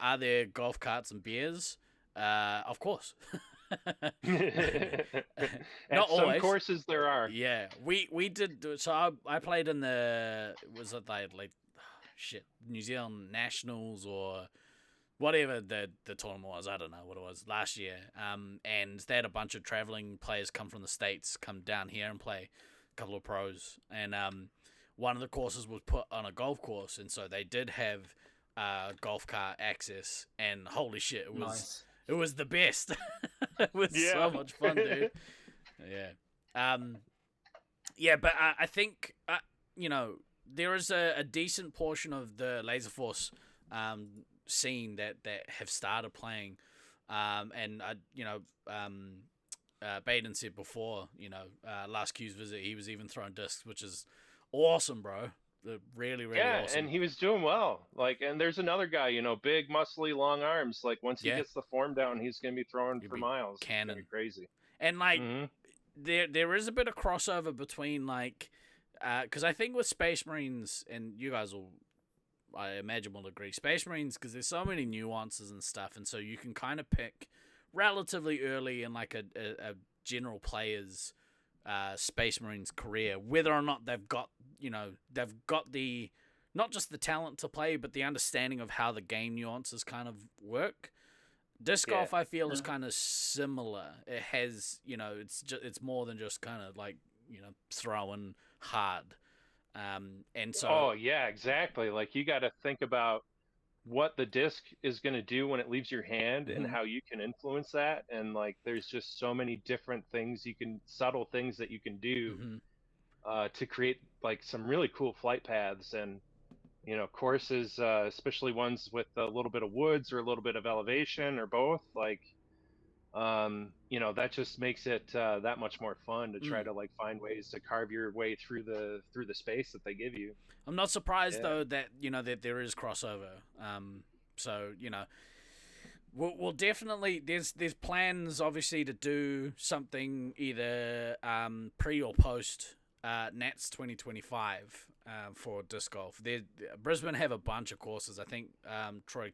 Are there golf carts and beers? Of course. At Not some always. courses there are. Yeah, we did. So I played in was it like New Zealand Nationals or whatever the tournament was. I don't know what it was last year. And they had a bunch of traveling players come from the States, come down here and play a couple of pros. And one of the courses was put on a golf course, and so they did have golf cart access. And holy shit, it was Nice. It was the best. It was so much fun, dude. Yeah. Yeah, but I think there is a decent portion of the Laser Force scene that have started playing, and Baden said before, last Q's visit he was even throwing discs, which is awesome, bro. Really awesome. And he was doing well. Like, and there's another guy, big, muscly, long arms. Like, once he gets the form down, he's gonna be throwing for miles. Cannon. It's gonna be crazy. And like there is a bit of crossover between like because I think with Space Marines, and you guys will, I imagine, will agree, Space Marines, because there's so many nuances and stuff, and so you can kind of pick relatively early in like a general player's Space Marines career whether or not they've got the not just the talent to play, but the understanding of how the game nuances kind of work. Disc golf, I feel, is kind of similar. It has, it's more than just kind of like, throwing hard. And so. Oh yeah, exactly. Like you got to think about what the disc is going to do when it leaves your hand and how you can influence that. And like, there's just so many different things subtle things that you can do to create like some really cool flight paths and, courses, especially ones with a little bit of woods or a little bit of elevation or both. Like, that just makes it that much more fun to try to like find ways to carve your way through the space that they give you. I'm not surprised though that that there is crossover. So we'll definitely there's plans obviously to do something either pre or post Nats 2025 for disc golf. Brisbane have a bunch of courses. I think Troy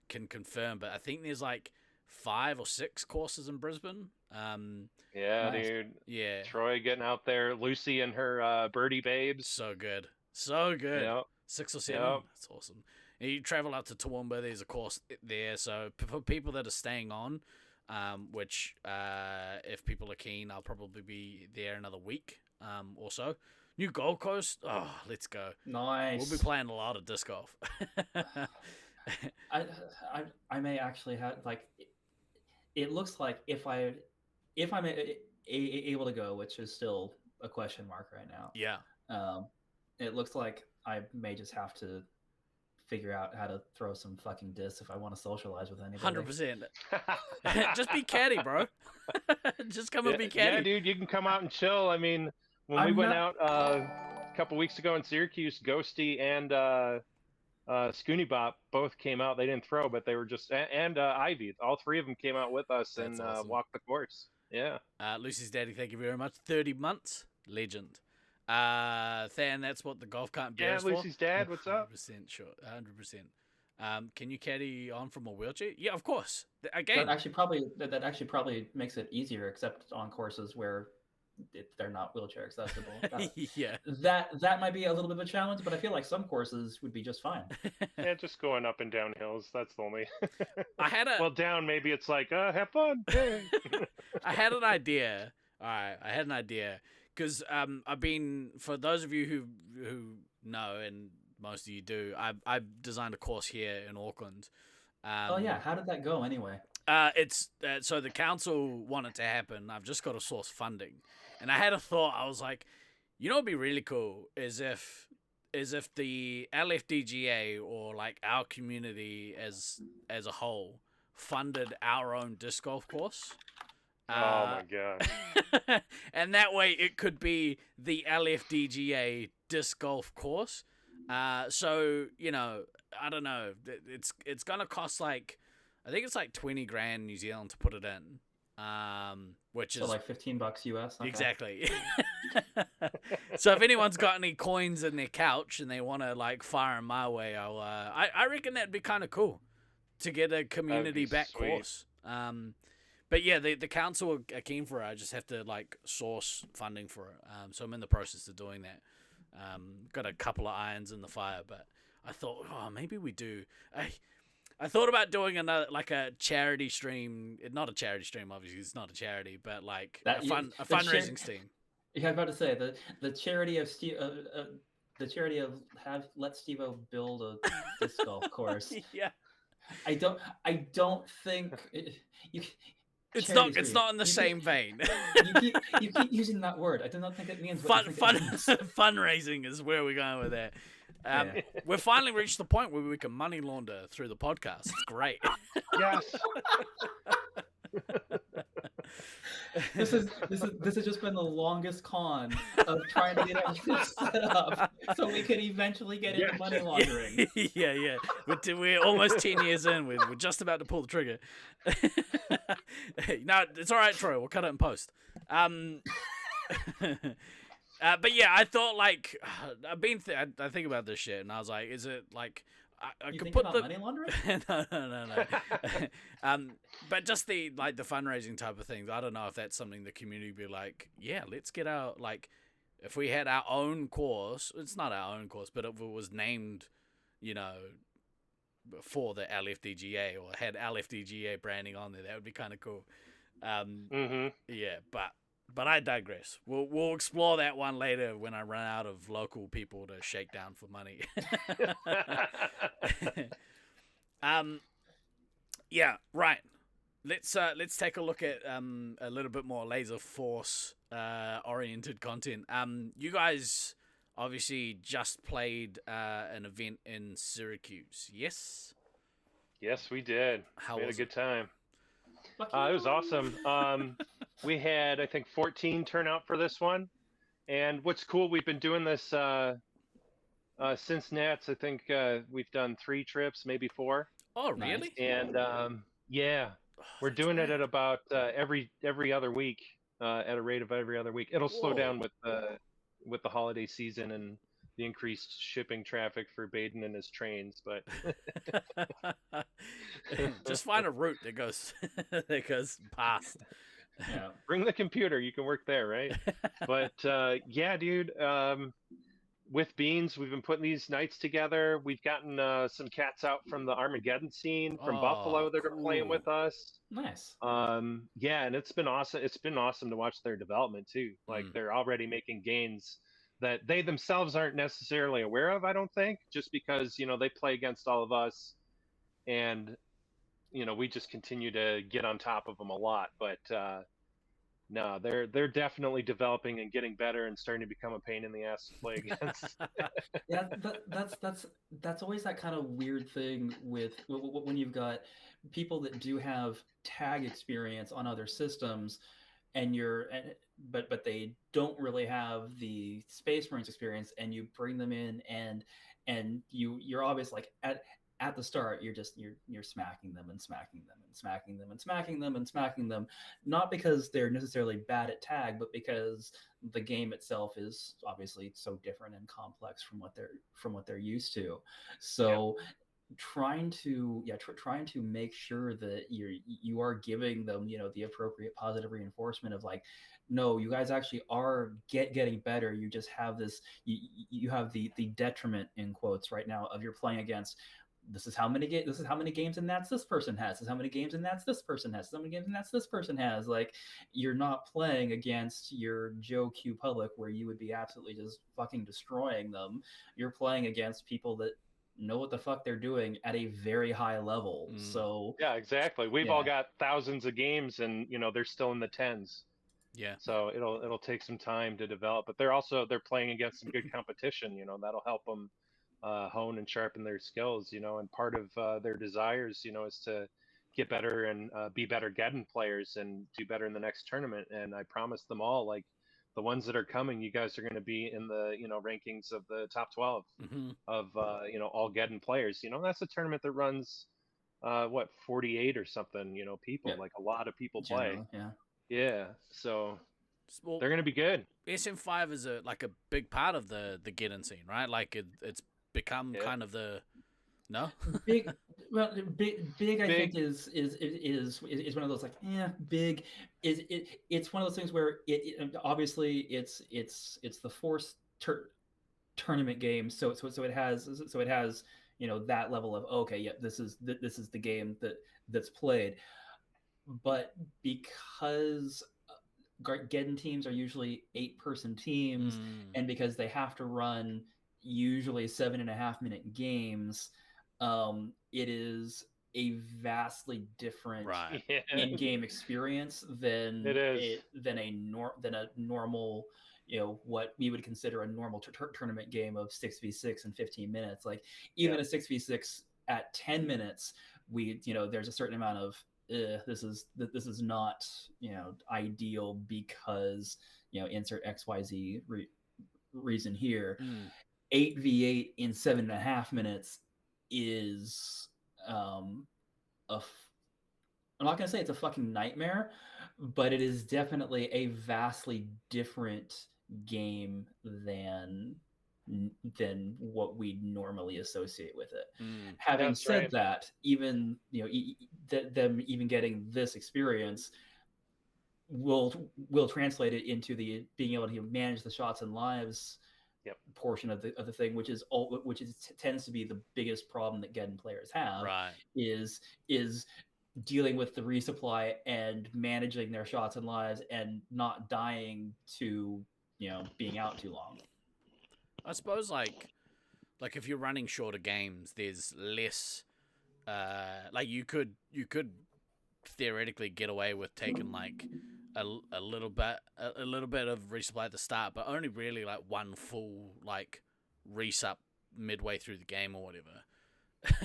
can confirm, but I think there's like 5 or 6 courses in Brisbane. Yeah, nice. dude. Yeah. Troy getting out there, Lucy and her birdie babes. So good. Yep. 6 or 7. Yep. That's awesome. And you travel up to Toowoomba, there's a course there. So for people that are staying on, which if people are keen, I'll probably be there another week or so. New Gold Coast. Oh, let's go. Nice. We'll be playing a lot of disc golf. I may actually have like. It looks like if I'm able to go, which is still a question mark right now. Yeah. It looks like I may just have to figure out how to throw some fucking discs if I want to socialize with anybody. 100%. Just be caddy, bro. Just come and be caddy. Yeah, dude, you can come out and chill. I mean, when we went out a couple weeks ago in Syracuse, Ghosty and Scoony Bop both came out. They didn't throw, but they were just and Ivy. All 3 of them came out with us. That's and awesome. Walked the course. Yeah. Lucy's daddy, thank you very much. 30 months, legend. Than, that's what the golf cart bears for. Yeah, Lucy's dad. What's up? 100% sure. 100%. Can you caddy on from a wheelchair? Yeah, of course. Again, that actually probably makes it easier, except on courses where they're not wheelchair accessible. Yeah, that might be a little bit of a challenge, but I feel like some courses would be just fine. Yeah, just going up and down hills. That's the only. I had a. Well, down maybe it's like have fun. Hey. I had an idea. All right, I had an idea because I've been, for those of you who know, and most of you do, I've designed a course here in Auckland. Oh yeah, how did that go anyway? It's so the council want it to happen. I've just got to source funding, and I had a thought. I was like, what'd be really cool is if the LFDGA or like our community as a whole funded our own disc golf course. Oh my god! And that way it could be the LFDGA disc golf course. So I don't know. It's gonna cost like. I think it's like 20 grand New Zealand to put it in, which is like $15 US. Okay. Exactly. So if anyone's got any coins in their couch and they want to like fire them my way, I reckon that'd be kind of cool to get a community back course. But yeah, the council are keen for it. I just have to like source funding for it. So I'm in the process of doing that. Got a couple of irons in the fire, but I thought, maybe we do. I thought about doing another, like a charity stream. Not a charity stream, obviously. It's not a charity, but like a fundraising stream. Yeah, I was about to say the charity of let Steve-O build a disc golf course. Yeah. I don't think you. It's not in the same vein. You keep using that word. I do not think it means fundraising is where we're going with that. We've finally reached the point where we can money launder through the podcast. It's great. Yes. This has just been the longest con of trying to get everything set up so we could eventually get into money laundering. Yeah. We're almost 10 years in. We're just about to pull the trigger. No, it's all right, Troy. We'll cut it in post. But yeah, I thought like I think about this shit, and I was like, is it like I You could think put about the money laundering? no. But just the fundraising type of things. I don't know if that's something the community would be like. Yeah, let's get out. Like, if we had our own course, it's not our own course, but if it was named, you know, for the LFDGA or had LFDGA branding on there, that would be kind of cool. Yeah, but I digress. We'll explore that one later when I run out of local people to shake down for money. Yeah, right. Let's take a look at a little bit more laser force oriented content. You guys obviously just played an event in Syracuse, yes? Yes, we did. How we had a was good time. Fuck It was you. awesome. We had, I think, 14 turnout for this one. And what's cool, we've been doing this since Nats. I think we've done 3 trips, maybe 4. Oh, Nice. really? And yeah, we're that's doing it great. at about every other week, at a rate of every other week. It'll slow Whoa. down with the holiday season and the increased shipping traffic for Baden and his trains, but Just find a route that goes past. Yeah. bring the computer. You can work there, right? But yeah, dude. With Beans, we've been putting these nights together. We've gotten some cats out from the Armageddon scene from Buffalo that are playing cool. with us. Nice. Yeah, and it's been awesome. It's been awesome to watch their development too. Like they're already making gains that they themselves aren't necessarily aware of, I don't think, just because, they play against all of us, and we just continue to get on top of them a lot. But no, they're definitely developing and getting better and starting to become a pain in the ass to play against. Yeah, that's always that kind of weird thing with when you've got people that do have tag experience on other systems, but they don't really have the Space Marines experience, and you bring them in, and you're obvious, like at the start you're smacking them and smacking them and smacking them and smacking them and smacking them, not because they're necessarily bad at tag, but because the game itself is obviously so different and complex from what they're used to. So trying to make sure that you are giving them the appropriate positive reinforcement of like, no, you guys actually are getting better. You just have this, you have the detriment in quotes right now of you're playing against, this is how many games and that's this person has. This is how many games and that's this person has. This is how many games and that's this person has. Like, you're not playing against your Joe Q public where you would be absolutely just fucking destroying them. You're playing against people that know what the fuck they're doing at a very high level. So yeah, exactly. We've all got thousands of games, and they're still in the tens. Yeah. So it'll take some time to develop, but they're playing against some good competition. That'll help them hone and sharpen their skills. And part of their desires, is to get better and be better Geddon players and do better in the next tournament. And I promised them all, like, the ones that are coming, you guys are going to be in the rankings of the top 12 of all Geddon players. That's a tournament that runs 48 or something. People, like a lot of people play. Yeah, so they're going to be good. SM5 is a big part of the Geddon scene, right? Like it's become kind of the big. Well, big. I think is one of those, like, big is it. It's one of those things where it obviously it's the force tournament game. So it has that level of, okay, yeah, this is the game that's played. But because Geddon teams are usually 8-person teams, and because they have to run usually 7.5-minute games, it is a vastly different in-game experience than a normal, what we would consider a normal tournament game of 6v6 in 15 minutes. Like, even a 6v6 at 10 minutes, there's a certain amount of this is not, ideal because, insert XYZ reason here. 8v8 in 7.5 minutes is I'm not gonna say it's a fucking nightmare, but it is definitely a vastly different game than what we normally associate with it. Having That's said right. that, even them even getting this experience will translate it into the being able to manage the shots and lives Yep. portion of the thing, which tends to be the biggest problem that Geddon players have. Right. Is dealing with the resupply and managing their shots and lives and not dying to being out too long. I suppose like if you're running shorter games, there's less. Like you could theoretically get away with taking like a little bit of resupply at the start, but only really like one full like resup midway through the game or whatever.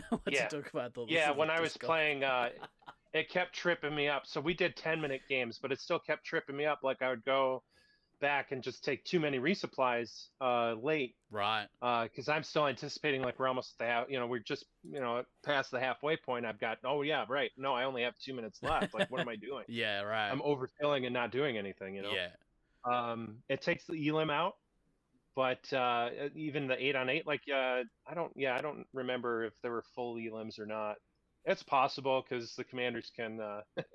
What Yeah. to talk about? Yeah, when I was playing, it kept tripping me up. So we did 10-minute games, but it still kept tripping me up. Like I would go back and just take too many resupplies late. Right. Because I'm still anticipating like we're almost at we're just past the halfway point. I've got no, I only have 2 minutes left. Like what am I doing? Yeah, right. I'm overfilling and not doing anything. Yeah. It takes the elim out, but even the 8-on-8, like I don't remember if there were full elims or not. It's possible because the commanders can if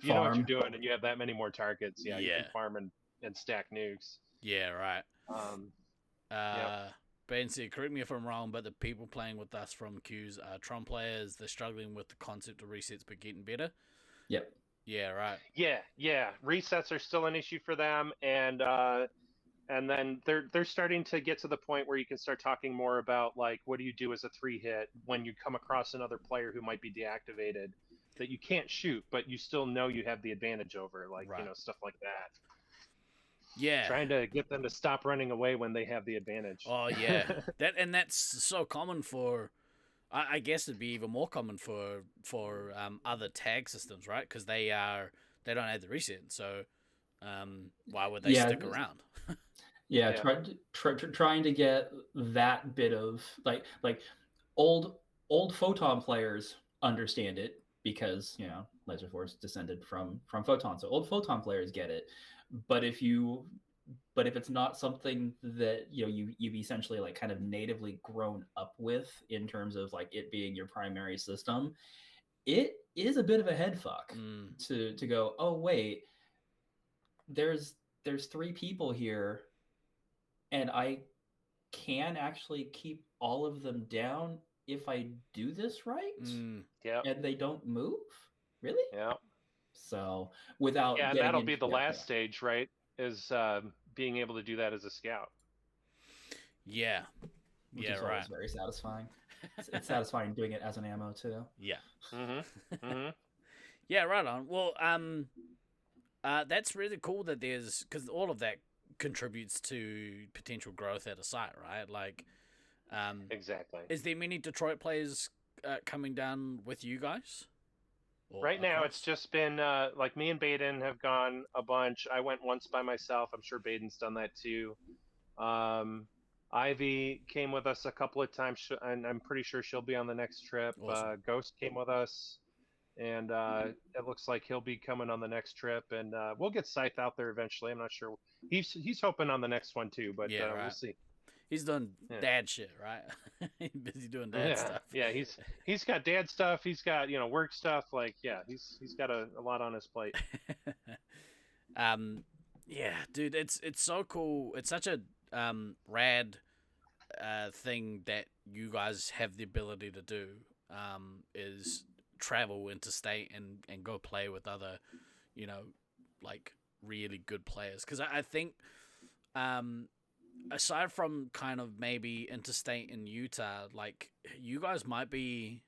you know what you're doing and you have that many more targets, you can farm and stack nukes. Yeah, right. Yep. Ben said, correct me if I'm wrong, but the people playing with us from Q's are Tron players. They're struggling with the concept of resets, but getting better. Yep. Yeah, right. Yeah. Resets are still an issue for them, and then they're starting to get to the point where you can start talking more about like what do you do as a 3-hit when you come across another player who might be deactivated that you can't shoot, but you still know you have the advantage over, like stuff like that. Yeah. Trying to get them to stop running away when they have the advantage. Oh yeah, that's so common for. I guess it'd be even more common for other tag systems, right? Because they don't have the reset, so why would they stick around? Yeah. Trying to get that bit of like old Photon players understand it because Laser Force descended from Photon, so old Photon players get it. But if it's not something that you've essentially like kind of natively grown up with in terms of like it being your primary system, it is a bit of a head fuck to go, oh wait, there's 3 people here and I can actually keep all of them down if I do this right. Yeah. And they don't move? Really? Yeah. So without and that'll be the last stage, right? Is being able to do that as a scout. Yeah. Which is always very satisfying. It's satisfying doing it as an ammo too. Yeah. Mm-hmm. Yeah, right on. Well, that's really cool that because all of that contributes to potential growth at a site, right? Like, exactly. Is there many Detroit players coming down with you guys? Right now, it's just been like me and Baden have gone a bunch. I went once by myself. I'm sure Baden's done that too. Ivy came with us a couple of times, and I'm pretty sure she'll be on the next trip. Awesome. Ghost came with us, and it looks like he'll be coming on the next trip. And we'll get Scythe out there eventually. I'm not sure. He's hoping on the next one too, but we'll see. He's done dad shit, right? He's busy doing dad stuff. Yeah, he's got dad stuff. He's got work stuff. Like he's got a lot on his plate. Yeah, dude, it's so cool. It's such a rad thing that you guys have the ability to do. Is travel interstate and go play with other, like really good players. Because I think, aside from kind of maybe interstate in Utah, like you guys might be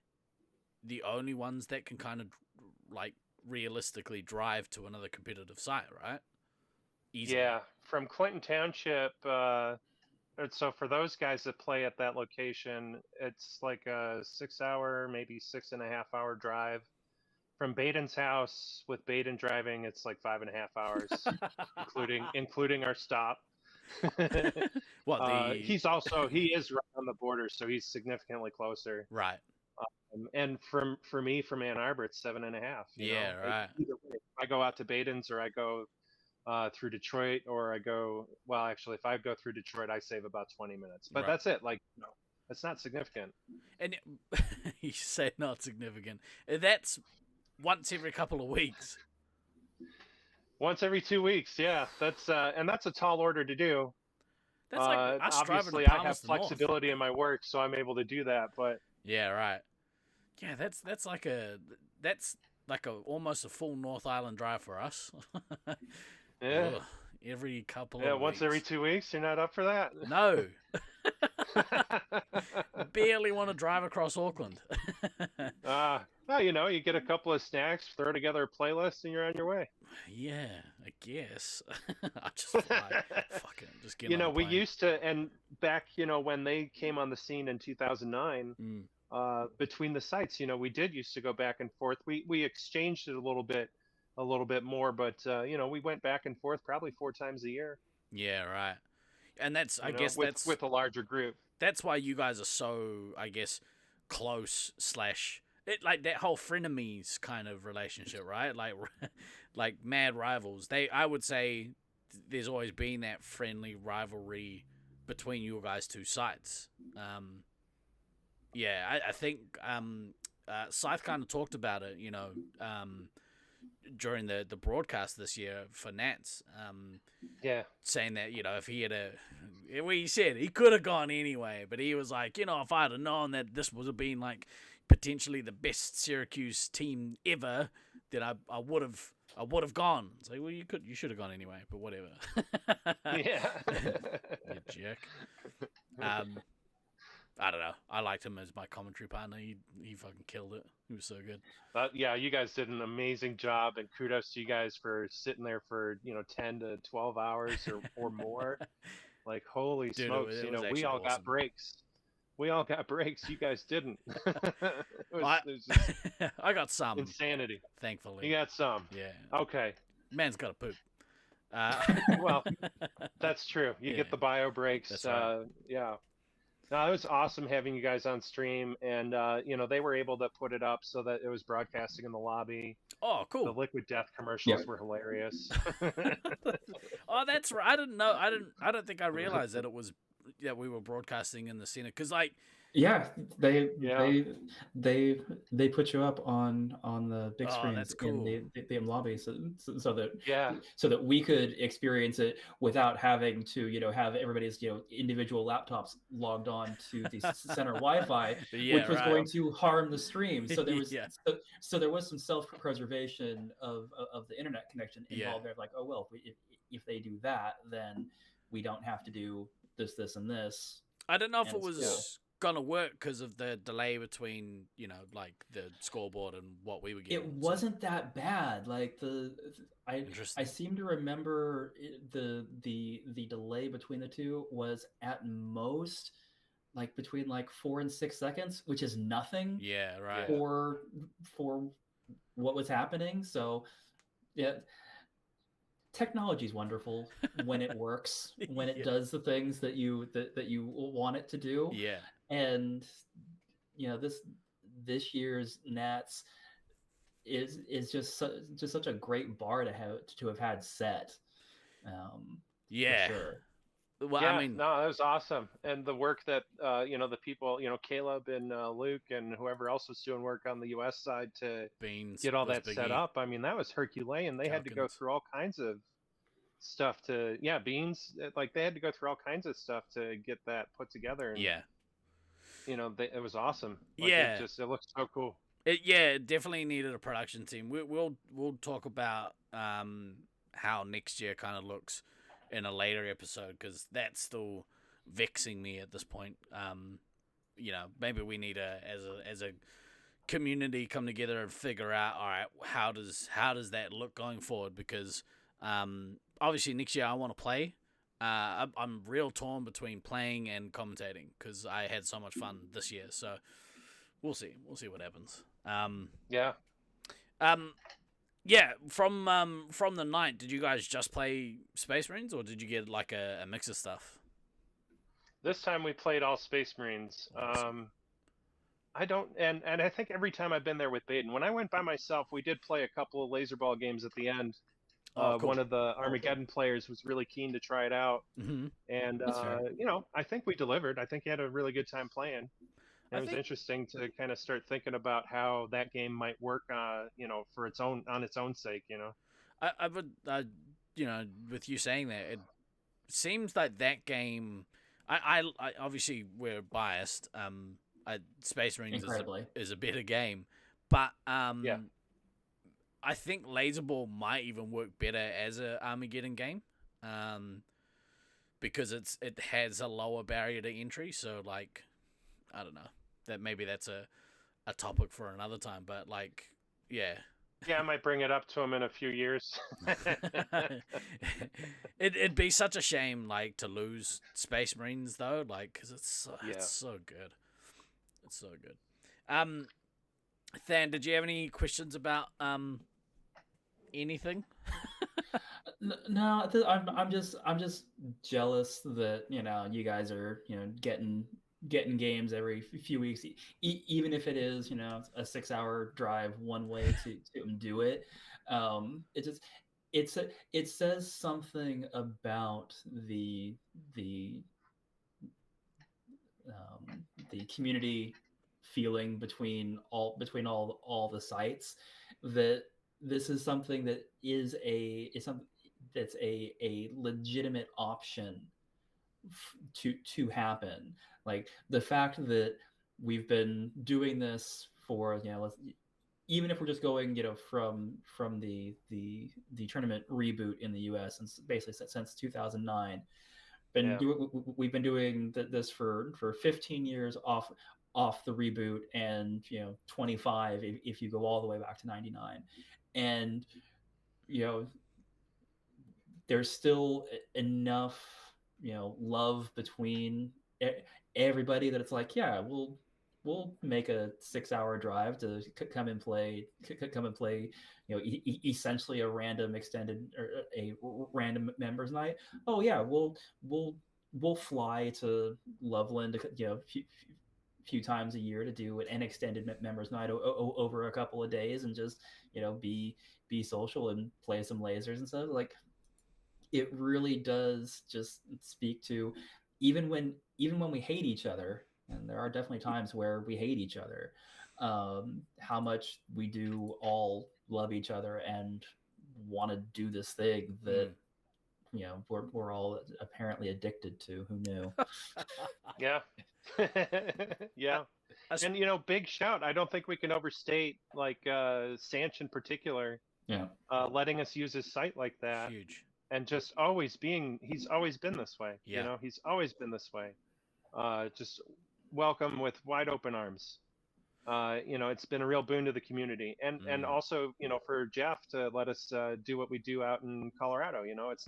the only ones that can kind of like realistically drive to another competitive site, right? Easily. Yeah, from Clinton Township. So for those guys that play at that location, it's like a 6-hour, maybe 6.5-hour drive. from Baden's house with Baden driving, it's like 5.5 hours, including our stop. What the He is right on the border, so he's significantly closer. right? And for me from Ann Arbor, it's 7.5. Yeah, right. Either way, I go out to Baden's or I go through Detroit, or I go. Well, actually, if I go through Detroit, I save about 20 minutes. But Right. that's it. Like, it's not significant. And you say not significant. That's once every couple of weeks. Once every 2 weeks, yeah. That's and that's a tall order to do. That's like us driving obviously, to I have Palmerston North. flexibility in my work, so I'm able to do that. But Yeah, right. Yeah, that's like almost a full North Island drive for us. yeah, Ugh, every couple yeah. of Once weeks. every 2 weeks, you're not up for that. No. Barely want to drive across Auckland. Well, you get a couple of snacks, throw together a playlist, and you're on your way. Yeah, I guess. I just fly. Fuck it, just get on a We plane. used to, and back, when they came on the scene in 2009, between the sites, we did used to go back and forth. We exchanged it a little bit more, but we went back and forth probably 4 times a year. Yeah, right. And that's, I guess with, that's with a larger group. That's why you guys are so, I guess, close / it like that whole frenemies kind of relationship, right? Like mad rivals. I would say there's always been that friendly rivalry between you guys two sites. Yeah, I think Scythe kind of talked about it, during the broadcast this year for Nats. Yeah. Saying that, if he had he said he could have gone anyway, but he was like, if I'd have known that this would have been like potentially the best Syracuse team ever, then I would have gone. It's like, well, you should have gone anyway, but whatever. Yeah. You jerk. I don't know. I liked him as my commentary partner. He fucking killed it. He was so good. Yeah, you guys did an amazing job, and kudos to you guys for sitting there for 10 to 12 hours or more. Like, holy Dude, smokes! it was We all awesome. got breaks. We all got breaks. You guys didn't. it was just I got some. insanity. Thankfully. You got some. Yeah. Okay. Man's got to poop. Well, that's true. You get the bio breaks. That's right. Yeah. No, it was awesome having you guys on stream, and they were able to put it up so that it was broadcasting in the lobby. Oh, cool. The Liquid Death commercials were hilarious. Oh, that's right. I didn't know. I don't think I realized that we were broadcasting in the center, because yeah, they put you up on the big screens that's cool. in the lobby, so that so that we could experience it without having to have everybody's individual laptops logged on to the center Wi-Fi, which was going to harm the stream. So there was so there was some self-preservation of the internet connection involved there. Like, oh well, if they do that, then we don't have to do this and this. I don't know if it was gonna work because of the delay between like the scoreboard and what we were getting. It wasn't that bad. Like I seem to remember the delay between the two was at most like between like 4 and 6 seconds, which is nothing. Yeah, right. For what was happening. So yeah. Technology is wonderful when it works, when it does the things that you want it to do. Yeah. And this year's Nats is just such a great bar to have had set. Yeah. For sure. Well, yeah, I mean, no, that was awesome, and the work that the people, Caleb and Luke and whoever else was doing work on the U.S. side to get all that set up. I mean, that was Herculean. They had to go through all kinds of stuff to Beans. Like, they had to go through all kinds of stuff to get that put together. And, it was awesome. Like, it looks so cool. It definitely needed a production team. We'll talk about how next year kind of looks in a later episode, because that's still vexing me at this point. Maybe we need as a community come together and figure out, all right, how does that look going forward? Because obviously next year I want to play. I'm real torn between playing and commentating because I had so much fun this year. So we'll see what happens. Yeah, from the night, did you guys just play Space Marines, or did you get like a mix of stuff? This time we played all Space Marines. Awesome. I don't, and I think every time I've been there with Baden, when I went by myself, we did play a couple of laser ball games at the end. Oh, cool. One of the Armageddon players was really keen to try it out, Mm-hmm. and That's fair. I think we delivered. I think he had a really good time playing. And I it was think interesting to kind of start thinking about how that game might work, for its own sake. I would, with you saying that, it seems like that game. I obviously we're biased. Space Marines Incredibly. is a better game, but Yeah. I think Laserball might even work better as a Armageddon game, because it has a lower barrier to entry. So like, I don't know, that's a topic for another time. But like, yeah. Yeah, I might bring it up to him in a few years. It'd be such a shame, like, to lose Space Marines though, like, because it's so good. It's so good. Than, did you have any questions about anything? No, I'm just jealous that you guys are getting games every few weeks, even if it is a 6-hour drive one way to do it. It just it says something about the the community feeling between all the sites, that this is something that is something that's a legitimate option to happen. Like the fact that we've been doing this for even if we're just going from the tournament reboot in the US, and basically since 2009, Yeah. we've been doing this for 15 years off the reboot, and 25 if you go all the way back to 99. And there's still enough love between everybody that it's like, yeah, we'll make a 6-hour drive to come and play essentially a random extended or a random members night. Oh yeah, we'll fly to Loveland few times a year to do an extended members night over a couple of days, and just be social and play some lasers and stuff. Like, it really does just speak to, even when we hate each other, and there are definitely times where we hate each other, how much we do all love each other and want to do this thing that we're all apparently addicted to. Who knew? Yeah. Yeah. And big shout. I don't think we can overstate, like, Sanch in particular, Yeah. letting us use his site like that. Huge. And just he's always been this way. Yeah. He's always been this way. Just welcome with wide open arms. It's been a real boon to the community, and also for Jeff to let us do what we do out in Colorado. It's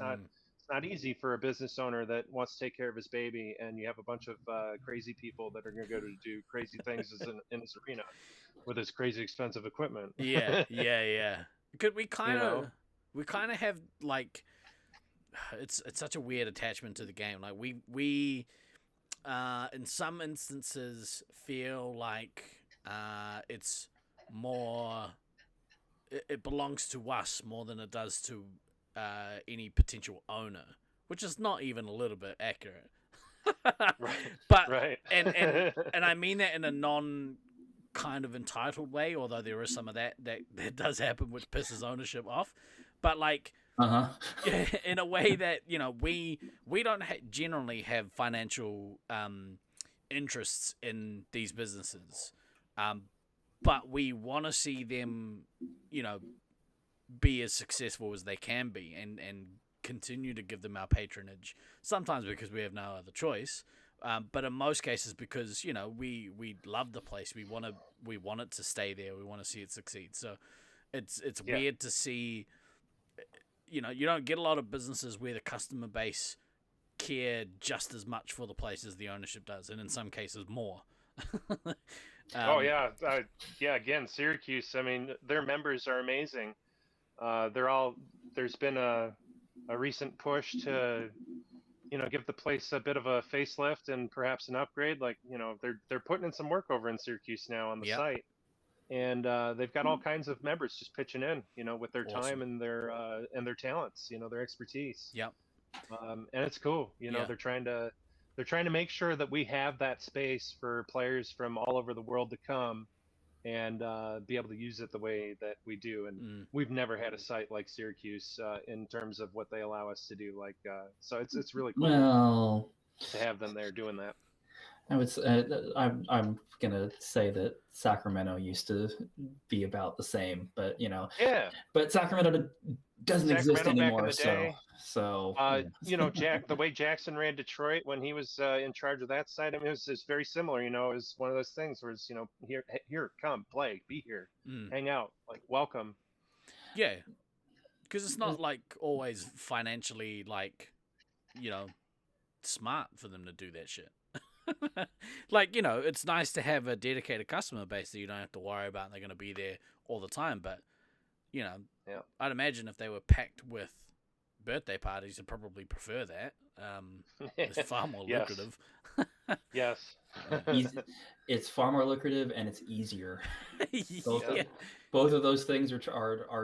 not easy for a business owner that wants to take care of his baby, and you have a bunch of crazy people that are going to go to do crazy things in his arena with his crazy expensive equipment. Yeah. Could we kind of have, like, it's such a weird attachment to the game. Like, we in some instances feel like it's more, it belongs to us more than it does to any potential owner, which is not even a little bit accurate. Right. But right. and I mean that in a non kind of entitled way, although there is some of that does happen, which pisses ownership off. But like, in a way that we don't generally have financial interests in these businesses, but we want to see them be as successful as they can be, and continue to give them our patronage, sometimes because we have no other choice, but in most cases because we love the place, we want it to stay there, we want to see it succeed. So it's weird to see. You don't get a lot of businesses where the customer base care just as much for the place as the ownership does, and in some cases more. Oh yeah, yeah. Again, Syracuse. I mean, their members are amazing. They're all. There's been a recent push to, give the place a bit of a facelift and perhaps an upgrade. Like, they're putting in some work over in Syracuse now on the Yep. site, and they've got all kinds of members just pitching in, with their Awesome. time and their talents, their expertise. Yep. And it's cool. Yeah. They're trying to make sure that we have that space for players from all over the world to come and be able to use it the way that we do. And we've never had a site like Syracuse in terms of what they allow us to do. Like, so it's really cool Well, to have them there doing that. I would. I'm gonna say that Sacramento used to be about the same, but Yeah. But Sacramento doesn't exist Sacramento back in anymore. the day. So Jack, the way Jackson ran Detroit when he was in charge of that site, I mean, it's very similar. It was one of those things where it's, here, come, play, be here, hang out, like, welcome. Yeah, because it's not like always financially like, smart for them to do that shit. Like, it's nice to have a dedicated customer base that you don't have to worry about and they're going to be there all the time. But, Yeah. I'd imagine if they were packed with birthday parties, I'd probably prefer that. It's far more Yes. lucrative. Yes. it's far more lucrative and it's easier. Yeah. Both of those things are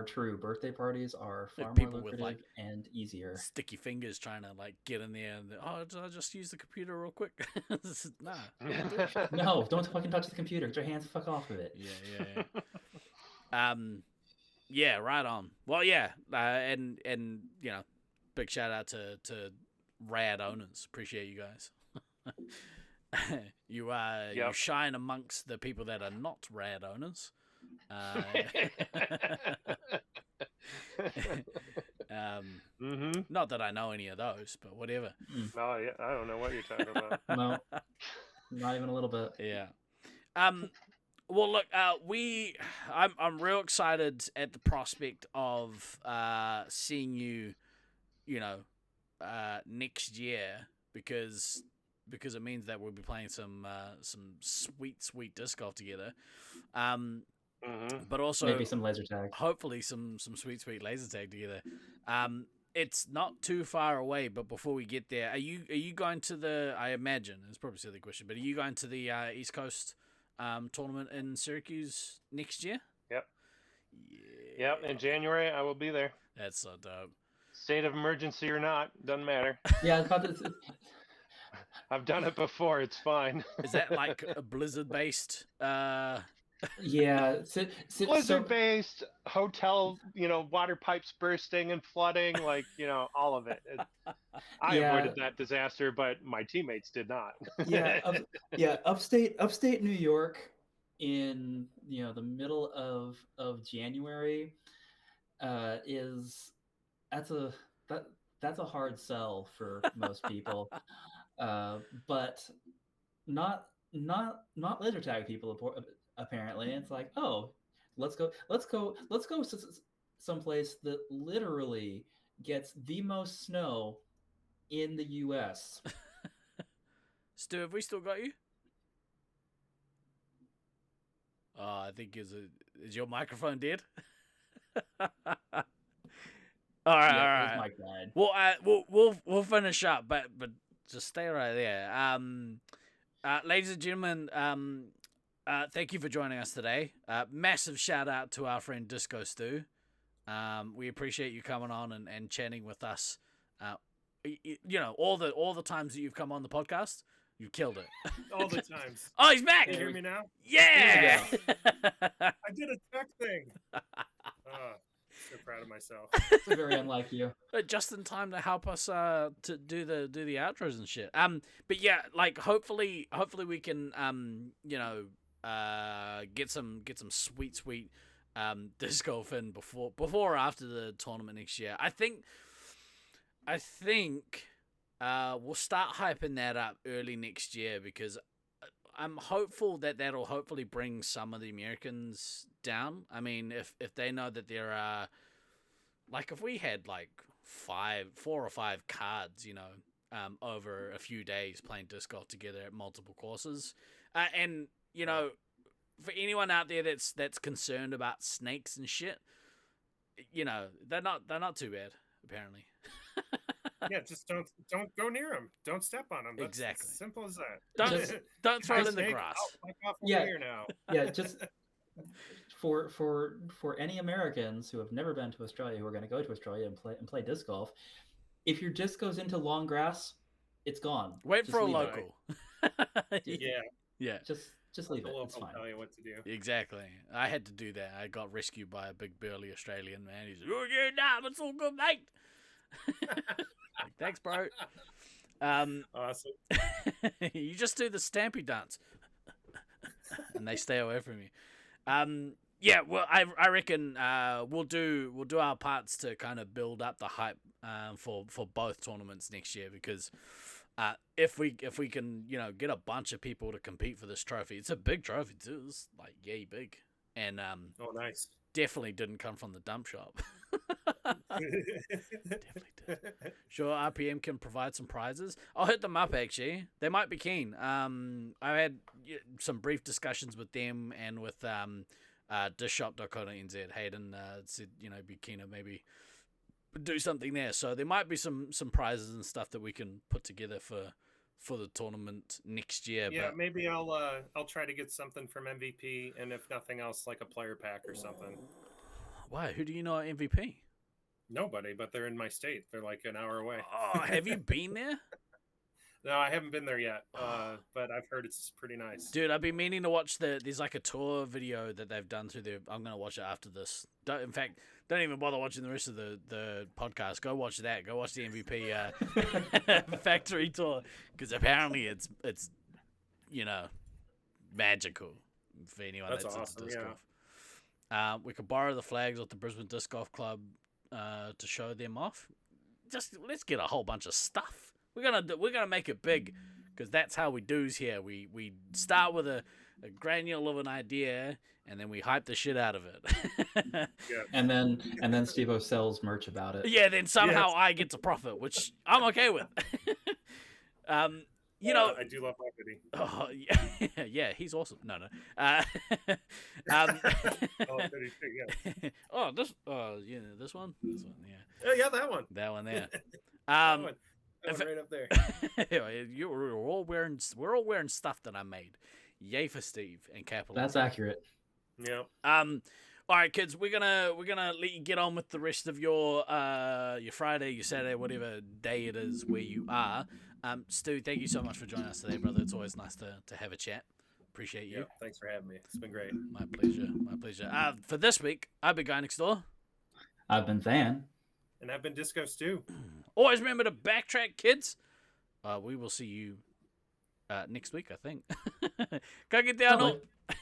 true. Birthday parties are far more People with, lucrative and easier. Sticky fingers trying to like get in there and I'll just use the computer real quick. Nah. No, don't fucking touch the computer. Get your hands the fuck off of it. Yeah. Yeah, right on. Well, yeah, and big shout out to rad owners. Appreciate you guys. You shine amongst the people that are not rad owners. Not that I know any of those, but whatever. No, yeah, I don't know what you're talking about. No, not even a little bit. Yeah. Well, look, I'm real excited at the prospect of seeing you, next year because it means that we'll be playing some sweet disc golf together. But also maybe some laser tag. Hopefully some sweet laser tag together. It's not too far away, but before we get there, are you going to the? I imagine it's probably a silly question, but are you going to the East Coast tournament in Syracuse next year? Yep. Yeah. Yep. In January, I will be there. That's so dope. State of emergency or not, doesn't matter. Yeah, I thought this. I've done it before. It's fine. Is that like a Blizzard-based? Yeah, Blizzard-based hotel, water pipes bursting and flooding, like, all of it. I avoided that disaster, but my teammates did not. Upstate New York in the middle of January that's a hard sell for most people, but not laser tag people. Apparently, it's like, oh, let's go someplace that literally gets the most snow in the U.S. Stu, have we still got you? I think is your microphone dead? All right. Mic died. Well, we'll finish up, but just stay right there. Ladies and gentlemen, thank you for joining us today. Massive shout out to our friend Disco Stu. We appreciate you coming on and chatting with us. All the times that you've come on the podcast, you killed it. All the times. Oh, he's back. Can you hear me now? Yeah. I did a tech thing. So proud of myself. It's very unlike you. Just in time to help us to do the outros and shit. But yeah, like hopefully we can get some sweet disc golf in before or after the tournament next year. I think we'll start hyping that up early next year because I'm hopeful that that'll hopefully bring some of the Americans down. I mean, if they know that there are, like, if we had like 4 or 5 cards, over a few days playing disc golf together at multiple courses, and for anyone out there that's concerned about snakes and shit, they're not too bad apparently. Yeah, just don't go near them. Don't step on them. That's Exactly. as simple as that. Don't throw it in the Snake, grass. I'll fuck off over Yeah. here now. Yeah, just for any Americans who have never been to Australia, who are going to go to Australia and play disc golf, if your disc goes into long grass, it's gone. Wait Just for a leave it. local. Yeah, Yeah. Just leave the it. local It's fine. tell you what to do. Exactly. I had to do that. I got rescued by a big burly Australian man. He's like, "Oh yeah, nah, it's all good, mate." Like, thanks, bro. Awesome. You just do the stampy dance, and they stay away from you. Yeah. Well, I reckon we'll do our parts to kind of build up the hype for both tournaments next year, because if we can get a bunch of people to compete for this trophy, it's a big trophy too. It's like yay big, and Oh, nice. definitely didn't come from the dump shop. Definitely did. Sure, RPM can provide some prizes. I'll hit them up actually. They might be keen. I had some brief discussions with them and with dishshop.co.nz. Hayden said be keen to maybe do something there. So there might be some prizes and stuff that we can put together for the tournament next year. Yeah, but maybe I'll try to get something from MVP, and if nothing else, like a player pack or something. why? Who do you know at MVP? Nobody, but they're in my state. They're like an hour away. Oh, have you been there? No, I haven't been there yet, but I've heard it's pretty nice. Dude, I've been meaning to watch there's like a tour video that they've done through there. I'm going to watch it after this. In fact, don't even bother watching the rest of the podcast. Go watch that. Go watch the MVP factory tour, because apparently it's magical for anyone That's that's awesome, into disc yeah. golf. We could borrow the flags off the Brisbane Disc Golf Club to show them off. Just let's get a whole bunch of stuff. We're gonna make it big, because that's how we do's here. We start with a granule of an idea, and then we hype the shit out of it. Yeah. And then Steve-O sells merch about it. Yeah, then somehow Yes. I get to profit, which I'm okay with. I do love marketing. Oh yeah, yeah, he's awesome. No. Oh, 32, yeah. Oh, this one, yeah, Yeah, that one. that one there. That one. if- That one right up there. We're all wearing stuff that I made. Yay for Steve and Capital. That's accurate. Yeah. All right, kids, we're gonna let you get on with the rest of your Friday, your Saturday, whatever day it is where you are. Stu, thank you so much for joining us today, brother. It's always nice to have a chat. Appreciate you. Yeah. Thanks for having me. It's been great. My pleasure. My pleasure. For this week, I've been Guy Next Door. I've been Than. And I've been Disco Stew. Always remember to backtrack, kids. We will see you next week, I think. Go get down. Probably. All.